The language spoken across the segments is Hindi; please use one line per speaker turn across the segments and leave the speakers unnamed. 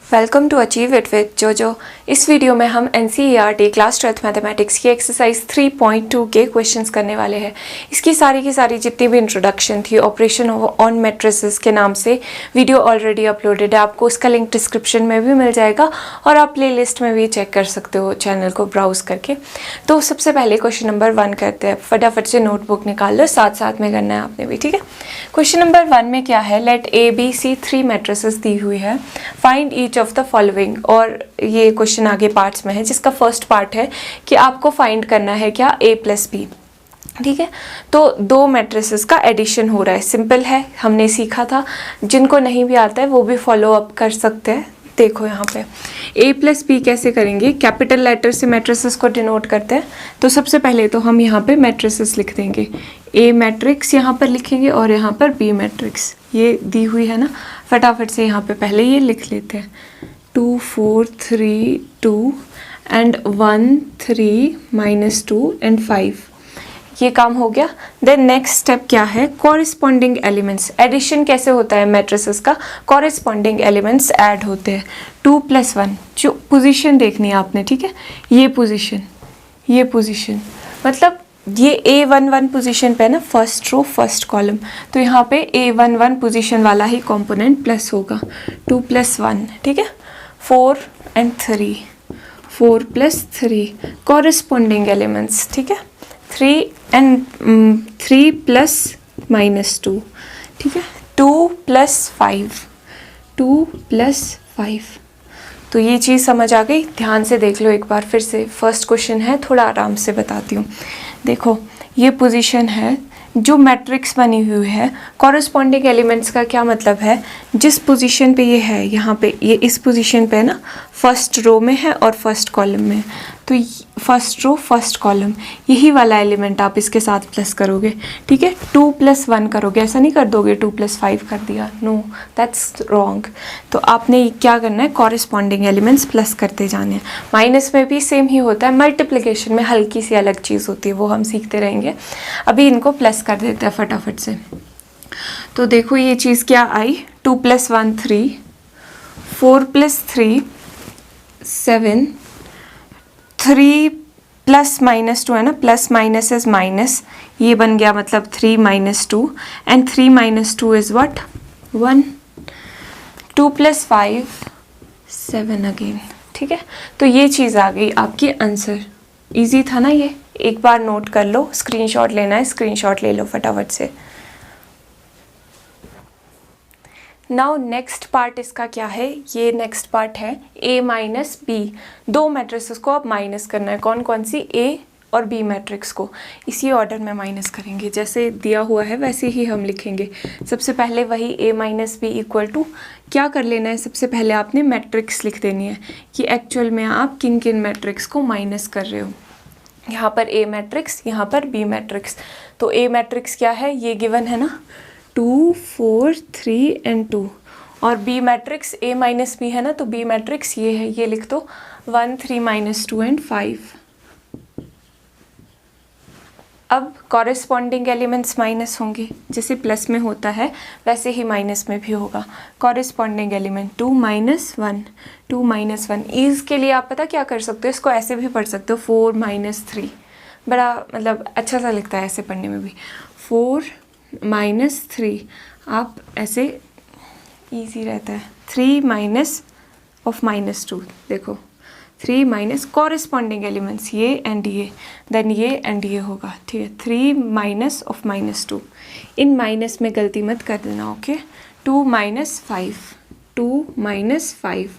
Welcome to achieve it with Jojo. इस वीडियो में हम NCERT क्लास 12th मैथमेटिक्स की एक्सरसाइज 3.2 के क्वेश्चंस करने वाले हैं। इसकी सारी की सारी जितनी भी इंट्रोडक्शन थी ऑपरेशन ऑन मैट्रिसेस के नाम से वीडियो ऑलरेडी अपलोडेड है, आपको उसका लिंक डिस्क्रिप्शन में भी मिल जाएगा और आप प्ले लिस्ट में भी चेक कर सकते हो चैनल को ब्राउज करके। तो सबसे पहले क्वेश्चन नंबर 1 करते हैं। फटाफट से नोटबुक निकाल लो, साथ साथ में करना है आपने भी, ठीक है। क्वेश्चन नंबर 1 में क्या है, लेट ABC 3 मैट्रिसेस दी हुई है, find each of the following. और ये क्वेश्चन आगे पार्ट्स में है, जिसका फर्स्ट पार्ट है कि आपको फाइंड करना है क्या A + B, ठीक है। तो दो मैट्रिसेस का एडिशन हो रहा है, सिंपल है, हमने सीखा था। जिनको नहीं भी आता है वो भी फॉलो अप कर सकते हैं। देखो यहाँ पे A + B कैसे करेंगे, कैपिटल लेटर से मैट्रिसेस को डिनोट करते हैं। तो सबसे पहले तो हम यहाँ पे मैट्रिसेस लिख देंगे, A मैट्रिक्स यहाँ पर लिखेंगे और यहाँ पर B मैट्रिक्स, ये दी हुई है ना। फटाफट से यहाँ पे पहले ये लिख लेते हैं, 2 4 3 2 एंड 1 3 -2 एंड 5। ये काम हो गया। देन नेक्स्ट स्टेप क्या है, कॉरिस्पॉन्डिंग एलिमेंट्स। एडिशन कैसे होता है मैट्रिसेस का, कॉरिस्पॉन्डिंग एलिमेंट्स ऐड होते हैं। 2 + 1, जो पोजीशन देखनी है आपने, ठीक है। ये पोजीशन मतलब ये A11 पोजीशन पे है ना, फर्स्ट रो फर्स्ट कॉलम, तो यहाँ पे A11 पोजीशन वाला ही कंपोनेंट प्लस होगा। 2 + 1, ठीक है। 4 and 3, 4 + 3 कॉरिस्पॉन्डिंग एलिमेंट्स, ठीक है। 3 + -2, ठीक है। 2 + 5, 2 + 5। तो ये चीज़ समझ आ गई। ध्यान से देख लो एक बार फिर से, फर्स्ट क्वेश्चन है, थोड़ा आराम से बताती हूँ। देखो ये पोजीशन है जो मैट्रिक्स बनी हुई है। कॉरस्पॉन्डिंग एलिमेंट्स का क्या मतलब है, जिस पोजीशन पे ये है, यहाँ पे ये इस पोजीशन पे है ना, फर्स्ट रो में है और फर्स्ट कॉलम में, तो फर्स्ट रो फर्स्ट कॉलम, यही वाला एलिमेंट आप इसके साथ प्लस करोगे, ठीक है। 2 + 1 करोगे, ऐसा नहीं कर दोगे 2 + 5 कर दिया, नो दैट्स रॉन्ग। तो आपने क्या करना है, कॉरस्पॉन्डिंग एलिमेंट्स प्लस करते जाने हैं। माइनस में भी सेम ही होता है, मल्टीप्लिकेशन में हल्की सी अलग चीज़ होती है, वो हम सीखते रहेंगे। अभी इनको प्लस कर देते हैं फटाफट से। तो देखो ये चीज़ क्या आई, 2 + 1 3, 4 + 3 7, 3 + -2 है ना, प्लस माइनस इज माइनस, ये बन गया मतलब 3 - 2 एंड 3 - 2 इज व्हाट, 1। 2 + 5 7 अगेन, ठीक है। तो ये चीज़ आ गई आपकी आंसर। इजी था ना ये, एक बार नोट कर लो, स्क्रीनशॉट लेना है, स्क्रीनशॉट ले लो फटाफट से। नाउ नेक्स्ट पार्ट इसका क्या है, ये नेक्स्ट पार्ट है A - B। दो मैट्रिक्स को अब माइनस करना है, कौन कौन सी, A और B मैट्रिक्स को इसी ऑर्डर में माइनस करेंगे, जैसे दिया हुआ है वैसे ही हम लिखेंगे। सबसे पहले वही A - B = क्या कर लेना है, सबसे पहले आपने मैट्रिक्स लिख देनी है कि एक्चुअल में आप किन किन मैट्रिक्स को माइनस कर रहे हो। यहाँ पर A मैट्रिक्स, यहाँ पर B मैट्रिक्स। तो A मैट्रिक्स क्या है, ये गिवन है ना, 2 4 3 एंड 2, और B मैट्रिक्स A - B है ना, तो B मैट्रिक्स ये है, ये लिख दो 1 3 -2 एंड 5। अब कॉरेस्पॉन्डिंग एलिमेंट्स माइनस होंगे, जैसे प्लस में होता है वैसे ही माइनस में भी होगा। Corresponding element 2 - 1, 2 - 1। ईज के लिए आप पता क्या कर सकते हो, इसको ऐसे भी पढ़ सकते हो, 4 - 3, बड़ा मतलब अच्छा सा लगता है ऐसे पढ़ने में भी। 4 - 3 आप ऐसे, ईजी रहता है। 3 -2, देखो 3 - कॉरेस्पॉन्डिंग एलिमेंट्स ये एंड ये, देन ये एंड ये होगा, ठीक है। 3 - -2, इन माइनस में गलती मत कर देना, ओके। 2 - 5, 2 - 5।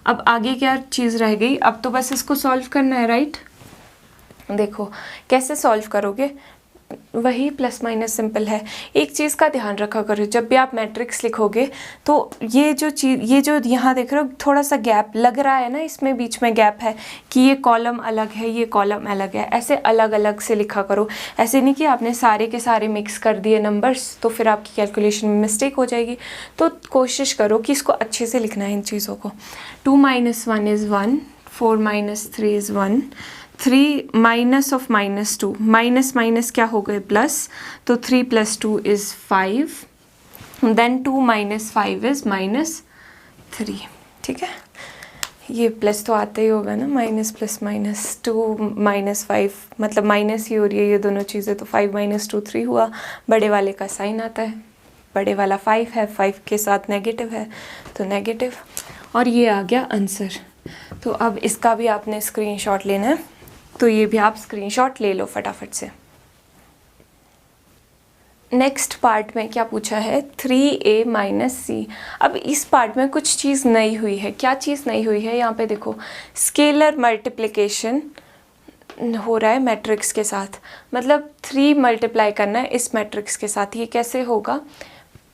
अब आगे क्या चीज़ रह गई, अब तो बस इसको सॉल्व करना है, राइट। देखो कैसे सॉल्व करोगे, वही प्लस माइनस सिंपल है। एक चीज़ का ध्यान रखा करो, जब भी आप मैट्रिक्स लिखोगे तो ये जो यहाँ देख रहे हो थोड़ा सा गैप लग रहा है ना, इसमें बीच में गैप है कि ये कॉलम अलग है, ये कॉलम अलग है, ऐसे अलग अलग से लिखा करो। ऐसे नहीं कि आपने सारे के सारे मिक्स कर दिए नंबर्स, तो फिर आपकी कैलकुलेशन में मिस्टेक हो जाएगी। तो कोशिश करो कि इसको अच्छे से लिखना है इन चीज़ों को। 2 - 1 इज़ 1, 4 - 3 इज़ 1, 3 -2, माइनस माइनस क्या हो गए, प्लस, तो 3 + 2 इज़ 5, देन 2 - 5 इज़ -3, ठीक है। ये प्लस तो आता ही होगा ना, माइनस प्लस माइनस, 2 माइनस 5 मतलब माइनस ही हो रही है ये दोनों चीज़ें, तो 5 माइनस 2 3 हुआ। बड़े वाले का साइन आता है, बड़े वाला 5 है, 5 के साथ नेगेटिव है तो नेगेटिव, और ये आ गया आंसर। तो अब इसका भी आपने स्क्रीनशॉट लेना है, तो ये भी आप स्क्रीनशॉट ले लो फटाफट से। नेक्स्ट पार्ट में क्या पूछा है, 3a माइनस सी। अब इस पार्ट में कुछ चीज़ नई हुई है। क्या चीज़ नई हुई है, यहाँ पे देखो स्केलर मल्टीप्लिकेशन हो रहा है मैट्रिक्स के साथ, मतलब 3 मल्टीप्लाई करना है इस मैट्रिक्स के साथ। ये कैसे होगा,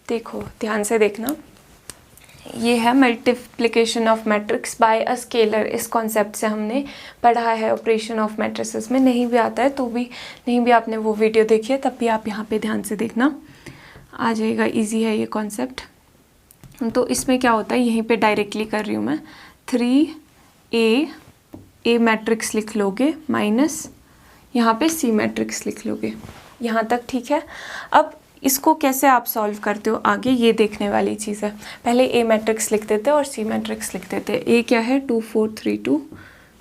देखो ध्यान से देखना। ये है multiplication of matrix bye a scalar. इस कॉन्सेप्ट से हमने पढ़ा है ऑपरेशन ऑफ मैट्रिसेस में, नहीं भी आता है तो भी, नहीं भी आपने वो वीडियो देखी है तब भी आप यहाँ पे ध्यान से देखना, आ जाएगा, इजी है ये कॉन्सेप्ट। तो इसमें क्या होता है, यहीं पे डायरेक्टली कर रही हूँ मैं, 3a मैट्रिक्स लिख लोगे माइनस यहाँ पे c मैट्रिक्स लिख लोगे, यहाँ तक ठीक है। अब इसको कैसे आप सॉल्व करते हो आगे, ये देखने वाली चीज़ है। पहले a मैट्रिक्स लिख देते और c मैट्रिक्स लिख देते। a क्या है, 2 4 3 2,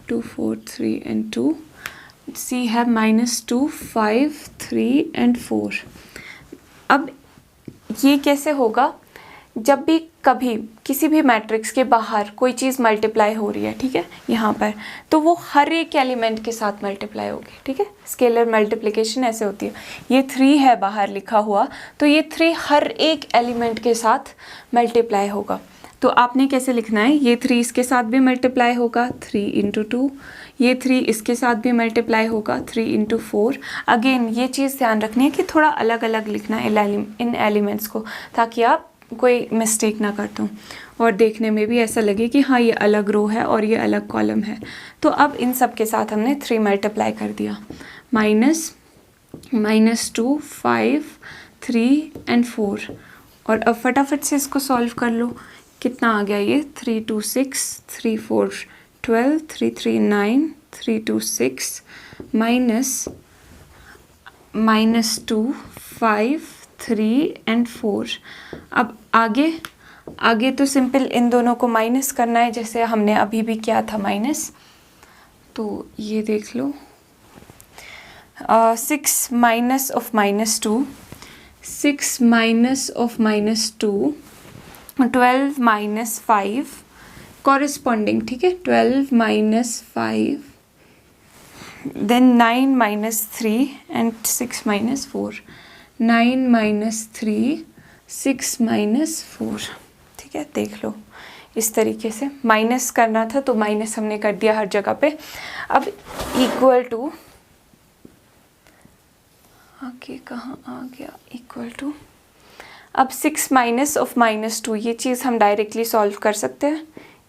2 4 3 and 2, c है -2 5 3 and 4। अब ये कैसे होगा, जब भी कभी किसी भी मैट्रिक्स के बाहर कोई चीज़ मल्टीप्लाई हो रही है, ठीक है, यहाँ पर, तो वो हर एक एलिमेंट के साथ मल्टीप्लाई होगी, ठीक है। स्केलर मल्टीप्लिकेशन ऐसे होती है। ये 3 है बाहर लिखा हुआ, तो ये 3 हर एक एलिमेंट के साथ मल्टीप्लाई होगा। तो आपने कैसे लिखना है, ये 3 इसके साथ भी मल्टीप्लाई होगा 3 × 2, ये 3 इसके साथ भी मल्टीप्लाई होगा 3 × 4। अगेन ये चीज़ ध्यान रखनी है कि थोड़ा अलग अलग लिखना है इन एलिमेंट्स को, ताकि आप कोई मिस्टेक ना करता हूँ और देखने में भी ऐसा लगे कि हाँ ये अलग रो है और ये अलग कॉलम है। तो अब इन सब के साथ हमने 3 मल्टीप्लाई कर दिया, -2 5 3 and 4। और अब फटाफट से इसको सॉल्व कर लो, कितना आ गया ये, 3 2 6 3 4 12 3 3 9 3 2 6 -2 5 3 and 4। अब आगे तो सिंपल इन दोनों को माइनस करना है, जैसे हमने अभी भी किया था माइनस। तो ये देख लो, 6 minus of -2, 6 minus of -2, 12 minus 5 corresponding, ठीक है, 12 minus 5, then 9 minus 3 and 6 minus 4, 9 minus 3 6 minus 4, ठीक है। देख लो इस तरीके से माइनस करना था तो माइनस हमने कर दिया हर जगह पे। अब इक्वल टू, आगे कहाँ आ गया, इक्वल टू, अब 6 माइनस ऑफ -2, ये चीज़ हम डायरेक्टली सॉल्व कर सकते हैं।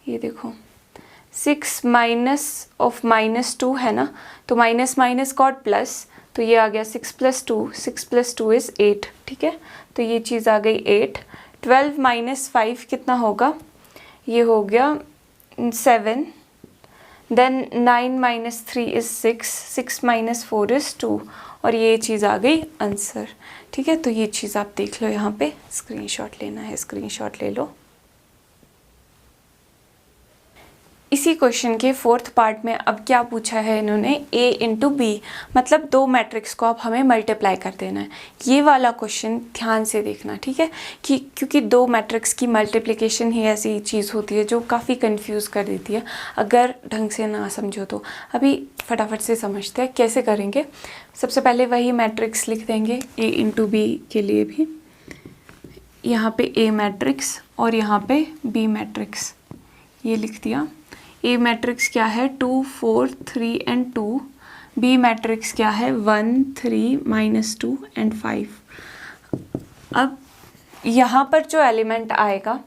ये देखो 6 माइनस ऑफ -2 है ना, तो माइनस माइनस गॉट प्लस, तो ये आ गया 6 + 2, 6 + 2 इज़ 8, ठीक है। तो ये चीज़ आ गई 8। 12 माइनस 5 कितना होगा, ये हो गया 7। Then 9 minus 3 is 6, 6 minus 4 is 2, और ये चीज़ आ गई आंसर, ठीक है। तो ये चीज़ आप देख लो, यहाँ पे स्क्रीनशॉट लेना है, स्क्रीनशॉट ले लो। इसी क्वेश्चन के 4th पार्ट में अब क्या पूछा है इन्होंने, a × b, मतलब 2 मैट्रिक्स को अब हमें मल्टीप्लाई कर देना है। ये वाला क्वेश्चन ध्यान से देखना, ठीक है, कि क्योंकि 2 मैट्रिक्स की मल्टीप्लिकेशन ही ऐसी चीज़ होती है जो काफ़ी कंफ्यूज कर देती है अगर ढंग से ना समझो तो। अभी फटाफट से समझते हैं कैसे करेंगे। सबसे पहले वही मैट्रिक्स लिख देंगे a × b के लिए भी, यहाँ पे a मैट्रिक्स और यहाँ पे b मैट्रिक्स, ये लिख दिया। A मैट्रिक्स क्या है, 2 4 3 and 2, B मैट्रिक्स क्या है, 1 3 -2 and 5। अब यहाँ पर जो एलिमेंट आएगा,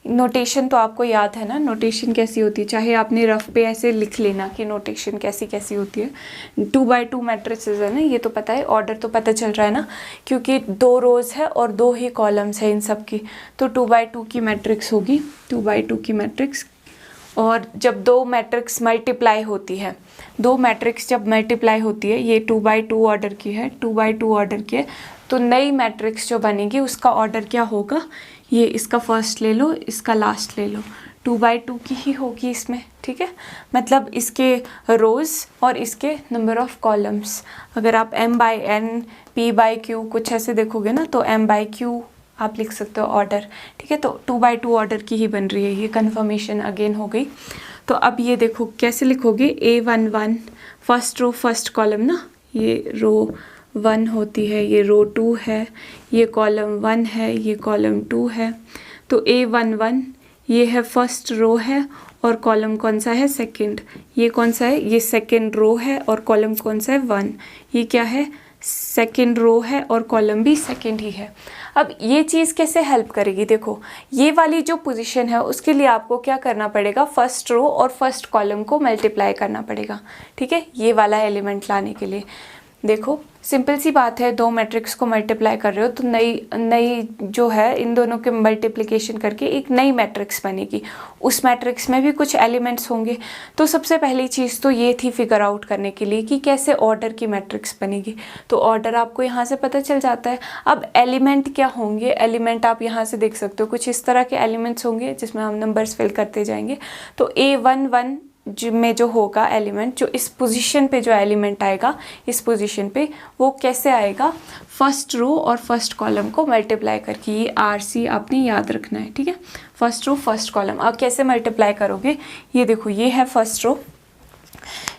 नोटेशन तो आपको याद है ना, नोटेशन कैसी होती है, चाहे आपने रफ पे ऐसे लिख लेना कि नोटेशन कैसी कैसी होती है। 2 by 2 मैट्रिसेस है ना, ये तो पता है, ऑर्डर तो पता चल रहा है ना, क्योंकि 2 रोज़ है और 2 ही कॉलम्स है इन सब की, तो 2 by 2 की मैट्रिक्स होगी, 2 by 2 की मैट्रिक्स। और जब 2 मैट्रिक्स मल्टीप्लाई होती है, 2 मैट्रिक्स जब मल्टीप्लाई होती है, ये 2 by 2 ऑर्डर की है, 2 by 2 ऑर्डर की है, तो नई मैट्रिक्स जो बनेगी उसका ऑर्डर क्या होगा, ये इसका फर्स्ट ले लो, इसका लास्ट ले लो, 2/2 की ही होगी इसमें, ठीक है। मतलब इसके रोज़ और इसके नंबर ऑफ कॉलम्स, अगर आप m/n p/q कुछ ऐसे देखोगे ना तो m/q आप लिख सकते हो ऑर्डर, ठीक है। तो 2/2 ऑर्डर की ही बन रही है, ये कन्फर्मेशन अगेन हो गई। तो अब ये देखो कैसे लिखोगे, A11 first row first column ना, ये रो 1 होती है, ये रो 2 है, ये कॉलम 1 है, ये कॉलम 2 है। तो A11 ये है फर्स्ट रो है और कॉलम कौन सा है, सेकंड। ये कौन सा है, ये सेकंड रो है और कॉलम कौन सा है, 1। ये क्या है, सेकंड रो है और कॉलम भी सेकंड ही है। अब ये चीज़ कैसे हेल्प करेगी, देखो ये वाली जो पोजीशन है उसके लिए आपको क्या करना पड़ेगा, फर्स्ट रो और फर्स्ट कॉलम को मल्टीप्लाई करना पड़ेगा, ठीक है, ये वाला एलिमेंट लाने के लिए। देखो सिंपल सी बात है, दो मैट्रिक्स को मल्टीप्लाई कर रहे हो तो नई जो है इन दोनों के मल्टीप्लिकेशन करके एक नई मैट्रिक्स बनेगी। उस मैट्रिक्स में भी कुछ एलिमेंट्स होंगे। तो सबसे पहली चीज़ तो ये थी फिगर आउट करने के लिए कि कैसे ऑर्डर की मैट्रिक्स बनेगी। तो ऑर्डर आपको यहाँ से पता चल जाता है। अब एलिमेंट क्या होंगे, एलिमेंट आप यहाँ से देख सकते हो, कुछ इस तरह के एलिमेंट्स होंगे जिसमें हम नंबर्स फिल करते जाएंगे। तो A11 में जो होगा एलिमेंट, जो इस पोजीशन पे जो एलिमेंट आएगा इस पोजीशन पे, वो कैसे आएगा, फर्स्ट रो और फर्स्ट कॉलम को मल्टीप्लाई करके। ये RC आपने याद रखना है, ठीक है, फर्स्ट रो फर्स्ट कॉलम। अब कैसे मल्टीप्लाई करोगे, ये देखो ये है फर्स्ट रो,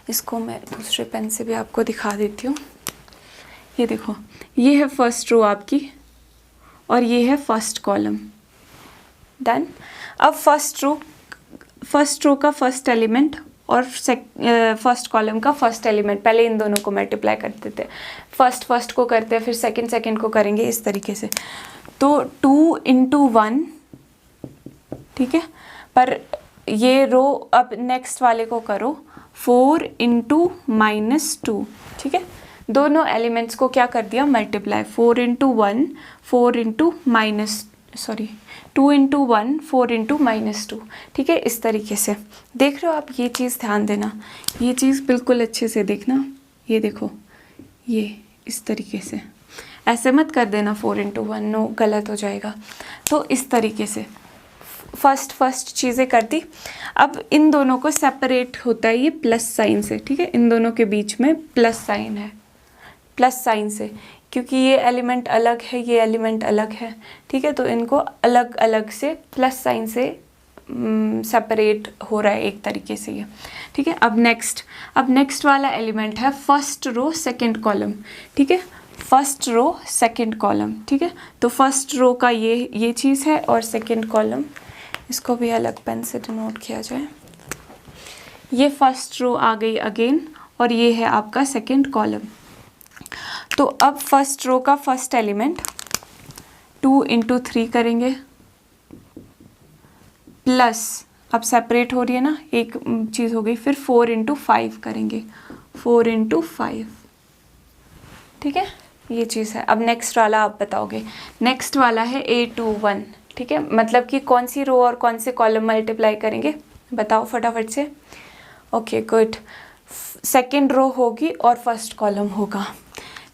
इसको मैं दूसरे पेन से भी आपको दिखा देती हूँ। ये देखो ये है फर्स्ट रो आपकी और ये है फर्स्ट कॉलम, डन। अब फर्स्ट रो का फर्स्ट एलिमेंट और फर्स्ट कॉलम का फर्स्ट एलिमेंट, पहले इन दोनों को मल्टीप्लाई करते थे, फर्स्ट को करते हैं, फिर सेकंड को करेंगे इस तरीके से। तो 2 × 1, ठीक है, पर ये रो अब नेक्स्ट वाले को करो 4 × -2, ठीक है, दोनों एलिमेंट्स को क्या कर दिया, मल्टीप्लाई। 4 × 1 4 × -2 2 × 1 4 × -2, ठीक है, इस तरीके से। देख रहे हो आप, ये चीज़ ध्यान देना, ये चीज़ बिल्कुल अच्छे से देखना। ये देखो ये इस तरीके से, ऐसे मत कर देना 4 × 1, नो, गलत हो जाएगा। तो इस तरीके से फर्स्ट चीज़ें कर दी। अब इन दोनों को सेपरेट होता है ये प्लस साइन से, ठीक है, इन दोनों के बीच में प्लस साइन है, प्लस साइन से, क्योंकि ये एलिमेंट अलग है, ये एलिमेंट अलग है, ठीक है। तो इनको अलग अलग से प्लस साइन से सेपरेट हो रहा है एक तरीके से ये, ठीक है। अब नेक्स्ट वाला एलिमेंट है फर्स्ट रो सेकंड कॉलम, ठीक है, फर्स्ट रो सेकंड कॉलम, ठीक है। तो फर्स्ट रो का ये चीज़ है और सेकंड कॉलम, इसको भी अलग पेन से डिनोट किया जाए। ये फर्स्ट रो आ गई अगेन और ये है आपका सेकंड कॉलम। तो अब फर्स्ट रो का फर्स्ट एलिमेंट 2 × 3 करेंगे, प्लस अब सेपरेट हो रही है ना, एक चीज़ हो गई, फिर 4 × 5 करेंगे, 4 × 5, ठीक है, ये चीज़ है। अब नेक्स्ट वाला आप बताओगे, नेक्स्ट वाला है A21, ठीक है, मतलब कि कौन सी रो और कौन से कॉलम मल्टीप्लाई करेंगे, बताओ फटाफट से। ओके गुड, सेकेंड रो होगी और फर्स्ट कॉलम होगा।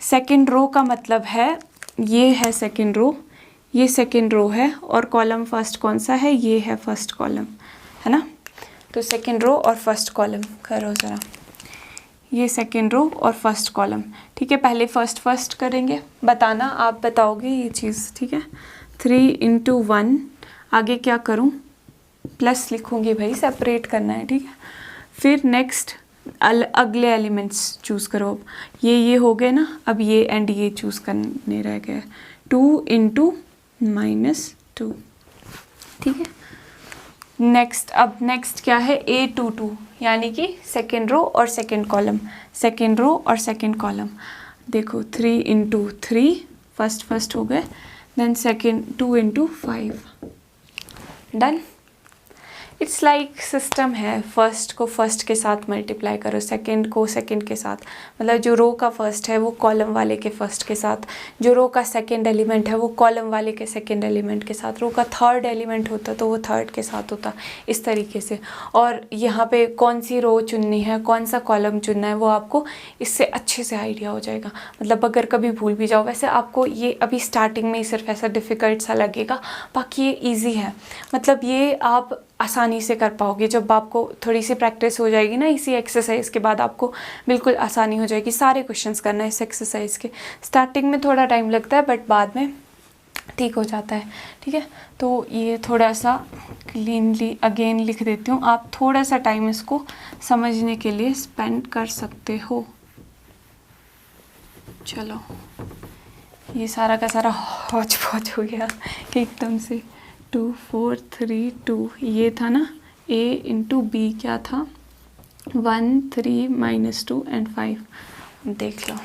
सेकेंड रो का मतलब है ये है सेकेंड रो, ये सेकेंड रो है और कॉलम फर्स्ट कौन सा है, ये है फर्स्ट कॉलम, है ना। तो सेकेंड रो और फर्स्ट कॉलम करो ज़रा, ये सेकेंड रो और फर्स्ट कॉलम, ठीक है। पहले फर्स्ट करेंगे, बताना, आप बताओगे ये चीज़, ठीक है। 3 × 1, आगे क्या करूँ, प्लस लिखूँगी भाई, सेपरेट करना है, ठीक है। फिर नेक्स्ट अगले एलिमेंट्स चूज़ करो, ये हो गए ना, अब ये एंड ये चूज़ करने रह गए। 2 × -2, ठीक है। नेक्स्ट क्या है, A22, यानी कि सेकेंड रो और सेकेंड कॉलम, सेकेंड रो और सेकेंड कॉलम। देखो 3 × 3 फर्स्ट हो गए, then second 2 × 5, done. It's like system है, फर्स्ट को फर्स्ट के साथ मल्टीप्लाई करो, सेकंड को सेकंड के साथ, मतलब जो रो का फर्स्ट है वो कॉलम वाले के फर्स्ट के साथ, जो रो का सेकंड एलिमेंट है वो कॉलम वाले के सेकंड एलिमेंट के साथ, रो का थर्ड एलिमेंट होता तो वो थर्ड के साथ होता, इस तरीके से। और यहाँ पे कौन सी रो चुननी है, कौन सा कॉलम चुनना है, वो आपको इससे अच्छे से आइडिया हो जाएगा। मतलब अगर कभी भूल भी जाओ, वैसे आपको ये अभी स्टार्टिंग में ही सिर्फ ऐसा डिफ़िकल्ट सा लगेगा, बाकी ये ईजी है। मतलब ये आप आसानी से कर पाओगे। जब आपको थोड़ी सी प्रैक्टिस हो जाएगी ना इसी एक्सरसाइज के बाद, आपको बिल्कुल आसानी हो जाएगी। सारे क्वेश्चंस करना है इस एक्सरसाइज के। स्टार्टिंग में थोड़ा टाइम लगता है बट बाद में ठीक हो जाता है, ठीक है। तो ये थोड़ा सा क्लीनली अगेन लिख देती हूँ, आप थोड़ा सा टाइम इसको समझने के लिए स्पेंड कर सकते हो। चलो, ये सारा का सारा हौच पौच हो गया एकदम से। 2 4 3 2 ये था ना, a इंटू बी क्या था, 1 3 -2 एंड 5। देख लो,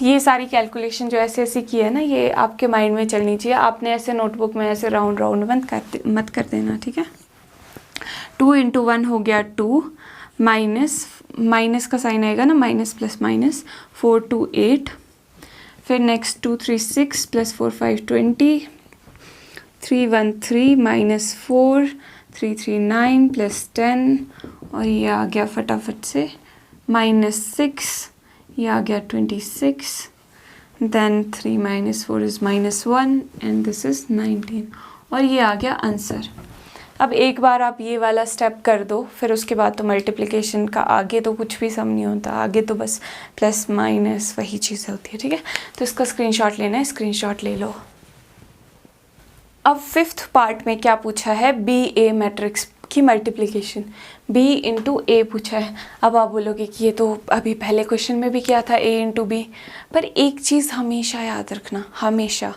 ये सारी कैलकुलेशन जो ऐसे ऐसे की है ना, ये आपके माइंड में चलनी चाहिए। आपने ऐसे नोटबुक में ऐसे राउंड राउंड मत कर देना, ठीक है। 2 × 1 हो गया 2, माइनस का साइन आएगा ना, माइनस प्लस माइनस, 4 2 8, फिर नेक्स्ट 2 3 6 + 4 5 20, 3 1 3 -4, 3 3 9 + 10, और ये आ गया फटाफट से -6, ये आ गया 26, then 3 - 4 is -1 and this is 19, और ये आ गया आंसर। अब एक बार आप ये वाला स्टेप कर दो, फिर उसके बाद तो मल्टीप्लिकेशन का आगे तो कुछ भी सम नहीं होता, आगे तो बस प्लस माइनस वही चीज़ें होती है, ठीक है। तो इसका स्क्रीनशॉट लेना है, स्क्रीनशॉट ले लो। अब 5th पार्ट में क्या पूछा है, बी ए मैट्रिक्स की मल्टीप्लिकेशन, b × a पूछा है। अब आप बोलोगे कि ये तो अभी पहले क्वेश्चन में भी किया था, a × b, पर एक चीज़ हमेशा याद रखना, हमेशा,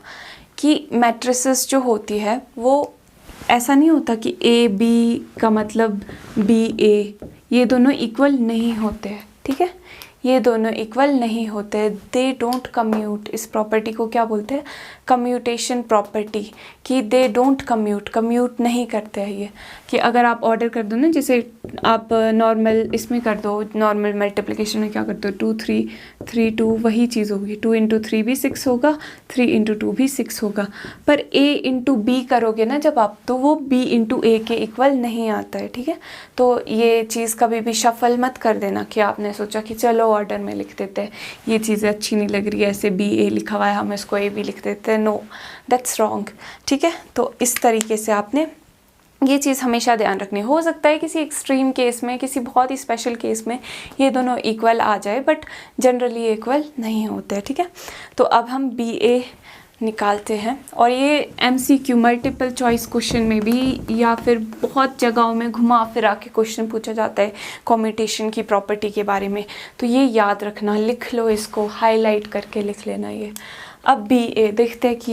कि मैट्रिसेस जो होती है वो ऐसा नहीं होता कि a b का मतलब b a, ये दोनों इक्वल नहीं होते हैं, ठीक है। ये दोनों इक्वल नहीं होते, दे डोंट कम्यूट। इस प्रॉपर्टी को क्या बोलते हैं, कम्यूटेशन प्रॉपर्टी, कि दे डोंट कम्यूट नहीं करते हैं ये। कि अगर आप ऑर्डर कर दो ना, जैसे आप नॉर्मल इसमें कर दो, नॉर्मल मल्टीप्लिकेशन में क्या करते हो, 2 3 3 2 वही चीज़ होगी, 2 × 3 भी 6 होगा, 3 × 2 भी 6 होगा। पर a × b करोगे ना जब आप, तो वो b × a के इक्वल नहीं आता है, ठीक है। तो ये चीज़ कभी भी शफल मत कर देना कि आपने सोचा कि चलो ऑर्डर में लिख देते हैं, ये चीज़ें अच्छी नहीं लग रही है, ऐसे बी ए लिखा हुआ है हम इसको ए भी लिख देते हैं, नो दैट्स रॉन्ग, ठीक है। तो इस तरीके से आपने ये चीज़ हमेशा ध्यान रखनी। हो सकता है किसी एक्सट्रीम केस में, किसी बहुत ही स्पेशल केस में ये दोनों इक्वल आ जाए, बट जनरली इक्वल नहीं होते, ठीक है। तो अब हम बी ए निकालते हैं, और ये MCQ मल्टीपल चॉइस क्वेश्चन में भी या फिर बहुत जगहों में घुमा फिरा के क्वेश्चन पूछा जाता है कम्यूटेशन की प्रॉपर्टी के बारे में। तो ये याद रखना, लिख लो इसको, हाईलाइट करके लिख लेना ये। अब बी ए देखते हैं कि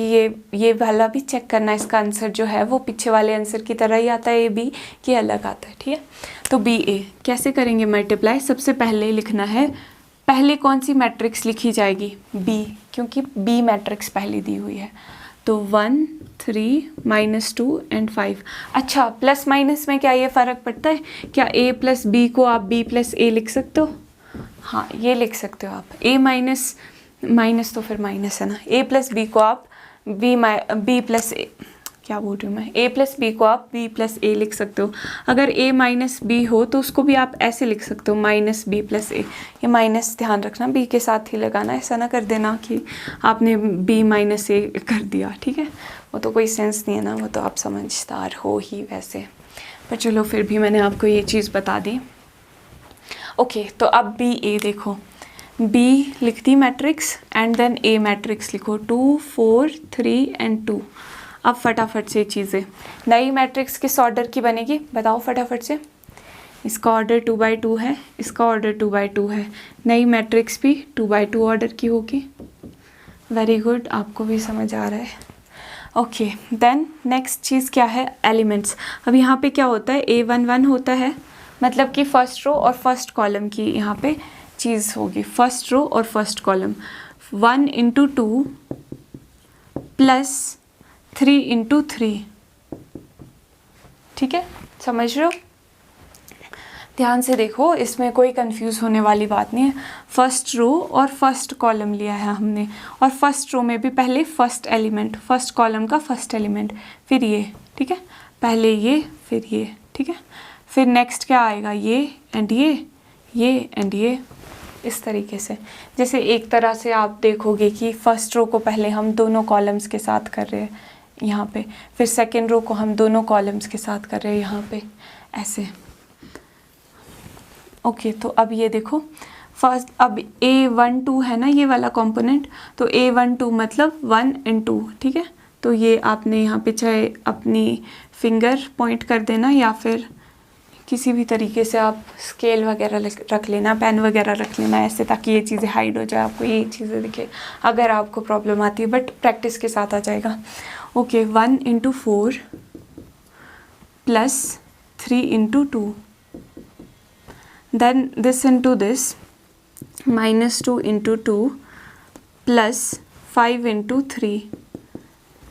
ये वाला भी चेक करना, इसका आंसर जो है वो पीछे वाले आंसर की तरह ही आता है, ए बी कि अलग आता है, ठीक है। तो बी ए कैसे करेंगे मल्टीप्लाई, सबसे पहले लिखना है, पहले कौन सी मैट्रिक्स लिखी जाएगी, बी, क्योंकि बी मैट्रिक्स पहले दी हुई है। तो 1 3 -2 एंड 5। अच्छा, प्लस माइनस में क्या ये फ़र्क पड़ता है, क्या a + b को आप b + a लिख सकते हो, हाँ ये लिख सकते हो आप। a माइनस तो फिर माइनस है ना, a + b को आप b + a, क्या बोल रही हूँ मैं, a + b को आप b + a लिख सकते हो। अगर a - b हो तो उसको भी आप ऐसे लिख सकते हो, -b + a। ये माइनस ध्यान रखना, b के साथ ही लगाना, ऐसा ना कर देना कि आपने b - a कर दिया, ठीक है। वो तो कोई सेंस नहीं है ना, वो तो आप समझदार हो ही वैसे, पर चलो फिर भी मैंने आपको ये चीज़ बता दी। ओके, तो अब बी ए देखो, B लिख दी matrix and then A matrix लिखो, 2 4 3 एंड 2। अब फटाफट से चीज़ें, नई मैट्रिक्स किस ऑर्डर की बनेगी बताओ फटाफट से। इसका ऑर्डर 2/2 है, इसका ऑर्डर 2/2 है, नई मैट्रिक्स भी 2/2 ऑर्डर की होगी। वेरी गुड, आपको भी समझ आ रहा है। ओके, देन नेक्स्ट चीज़ क्या है, एलिमेंट्स। अब यहाँ पे क्या होता है, A11 होता है, मतलब कि फर्स्ट रो और फर्स्ट कॉलम की यहाँ पे चीज़ होगी, फर्स्ट रो और फर्स्ट कॉलम। 1 × 2 + 3 × 3, ठीक है, समझ रहे हो। ध्यान से देखो, इसमें कोई कंफ्यूज होने वाली बात नहीं है। फर्स्ट रो और फर्स्ट कॉलम लिया है हमने, और फर्स्ट रो में भी पहले फर्स्ट एलिमेंट, फर्स्ट कॉलम का फर्स्ट एलिमेंट, फिर ये, ठीक है, पहले ये फिर ये, ठीक है। फिर नेक्स्ट क्या आएगा, ये एंड ये एंड ये, इस तरीके से। जैसे एक तरह से आप देखोगे कि फर्स्ट रो को पहले हम दोनों कॉलम्स के साथ कर रहे हैं, यहाँ पे, फिर सेकेंड रो को हम दोनों कॉलम्स के साथ कर रहे हैं यहाँ पे ऐसे। ओके, तो अब ये देखो फर्स्ट, अब A12 है ना ये वाला कंपोनेंट, तो A12 मतलब 1 and 2, ठीक है। तो ये आपने यहाँ पे चाहे अपनी फिंगर पॉइंट कर देना या फिर किसी भी तरीके से आप स्केल वगैरह रख लेना, पेन वगैरह रख लेना ऐसे, ताकि ये चीज़ें हाइड हो जाए, आपको ये चीज़ें दिखे अगर आपको प्रॉब्लम आती है, बट प्रैक्टिस के साथ आ जाएगा। Okay, 1 into 4 plus 3 into 2, then this into this minus 2 into 2 plus 5 into 3।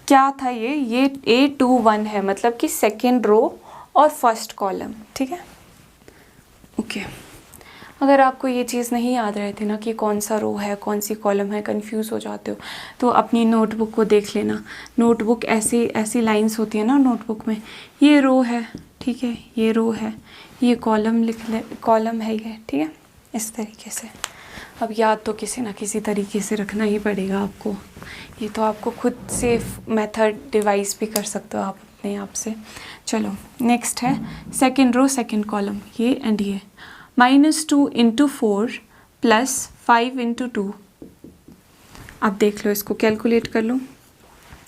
क्या था ये A21 है, मतलब कि सेकेंड रो और फर्स्ट कॉलम, ठीक है। ओके, अगर आपको ये चीज़ नहीं याद रहती ना कि कौन सा रो है कौन सी कॉलम है, कंफ्यूज हो जाते हो, तो अपनी नोटबुक को देख लेना। नोटबुक ऐसी लाइंस होती है ना नोटबुक में, ये रो है, ठीक है, ये रो है, ये कॉलम लिख ले, कॉलम है ये, ठीक है, इस तरीके से। अब याद तो किसी ना किसी तरीके से रखना ही पड़ेगा आपको, ये तो आपको खुद से मेथड डिवाइस भी कर सकते हो आप अपने आप से। चलो नेक्स्ट है सेकेंड रो सेकेंड कॉलम, ये एंड ये, -2 into 4 प्लस 5 into 2। अब देख लो, इसको कैलकुलेट कर लो।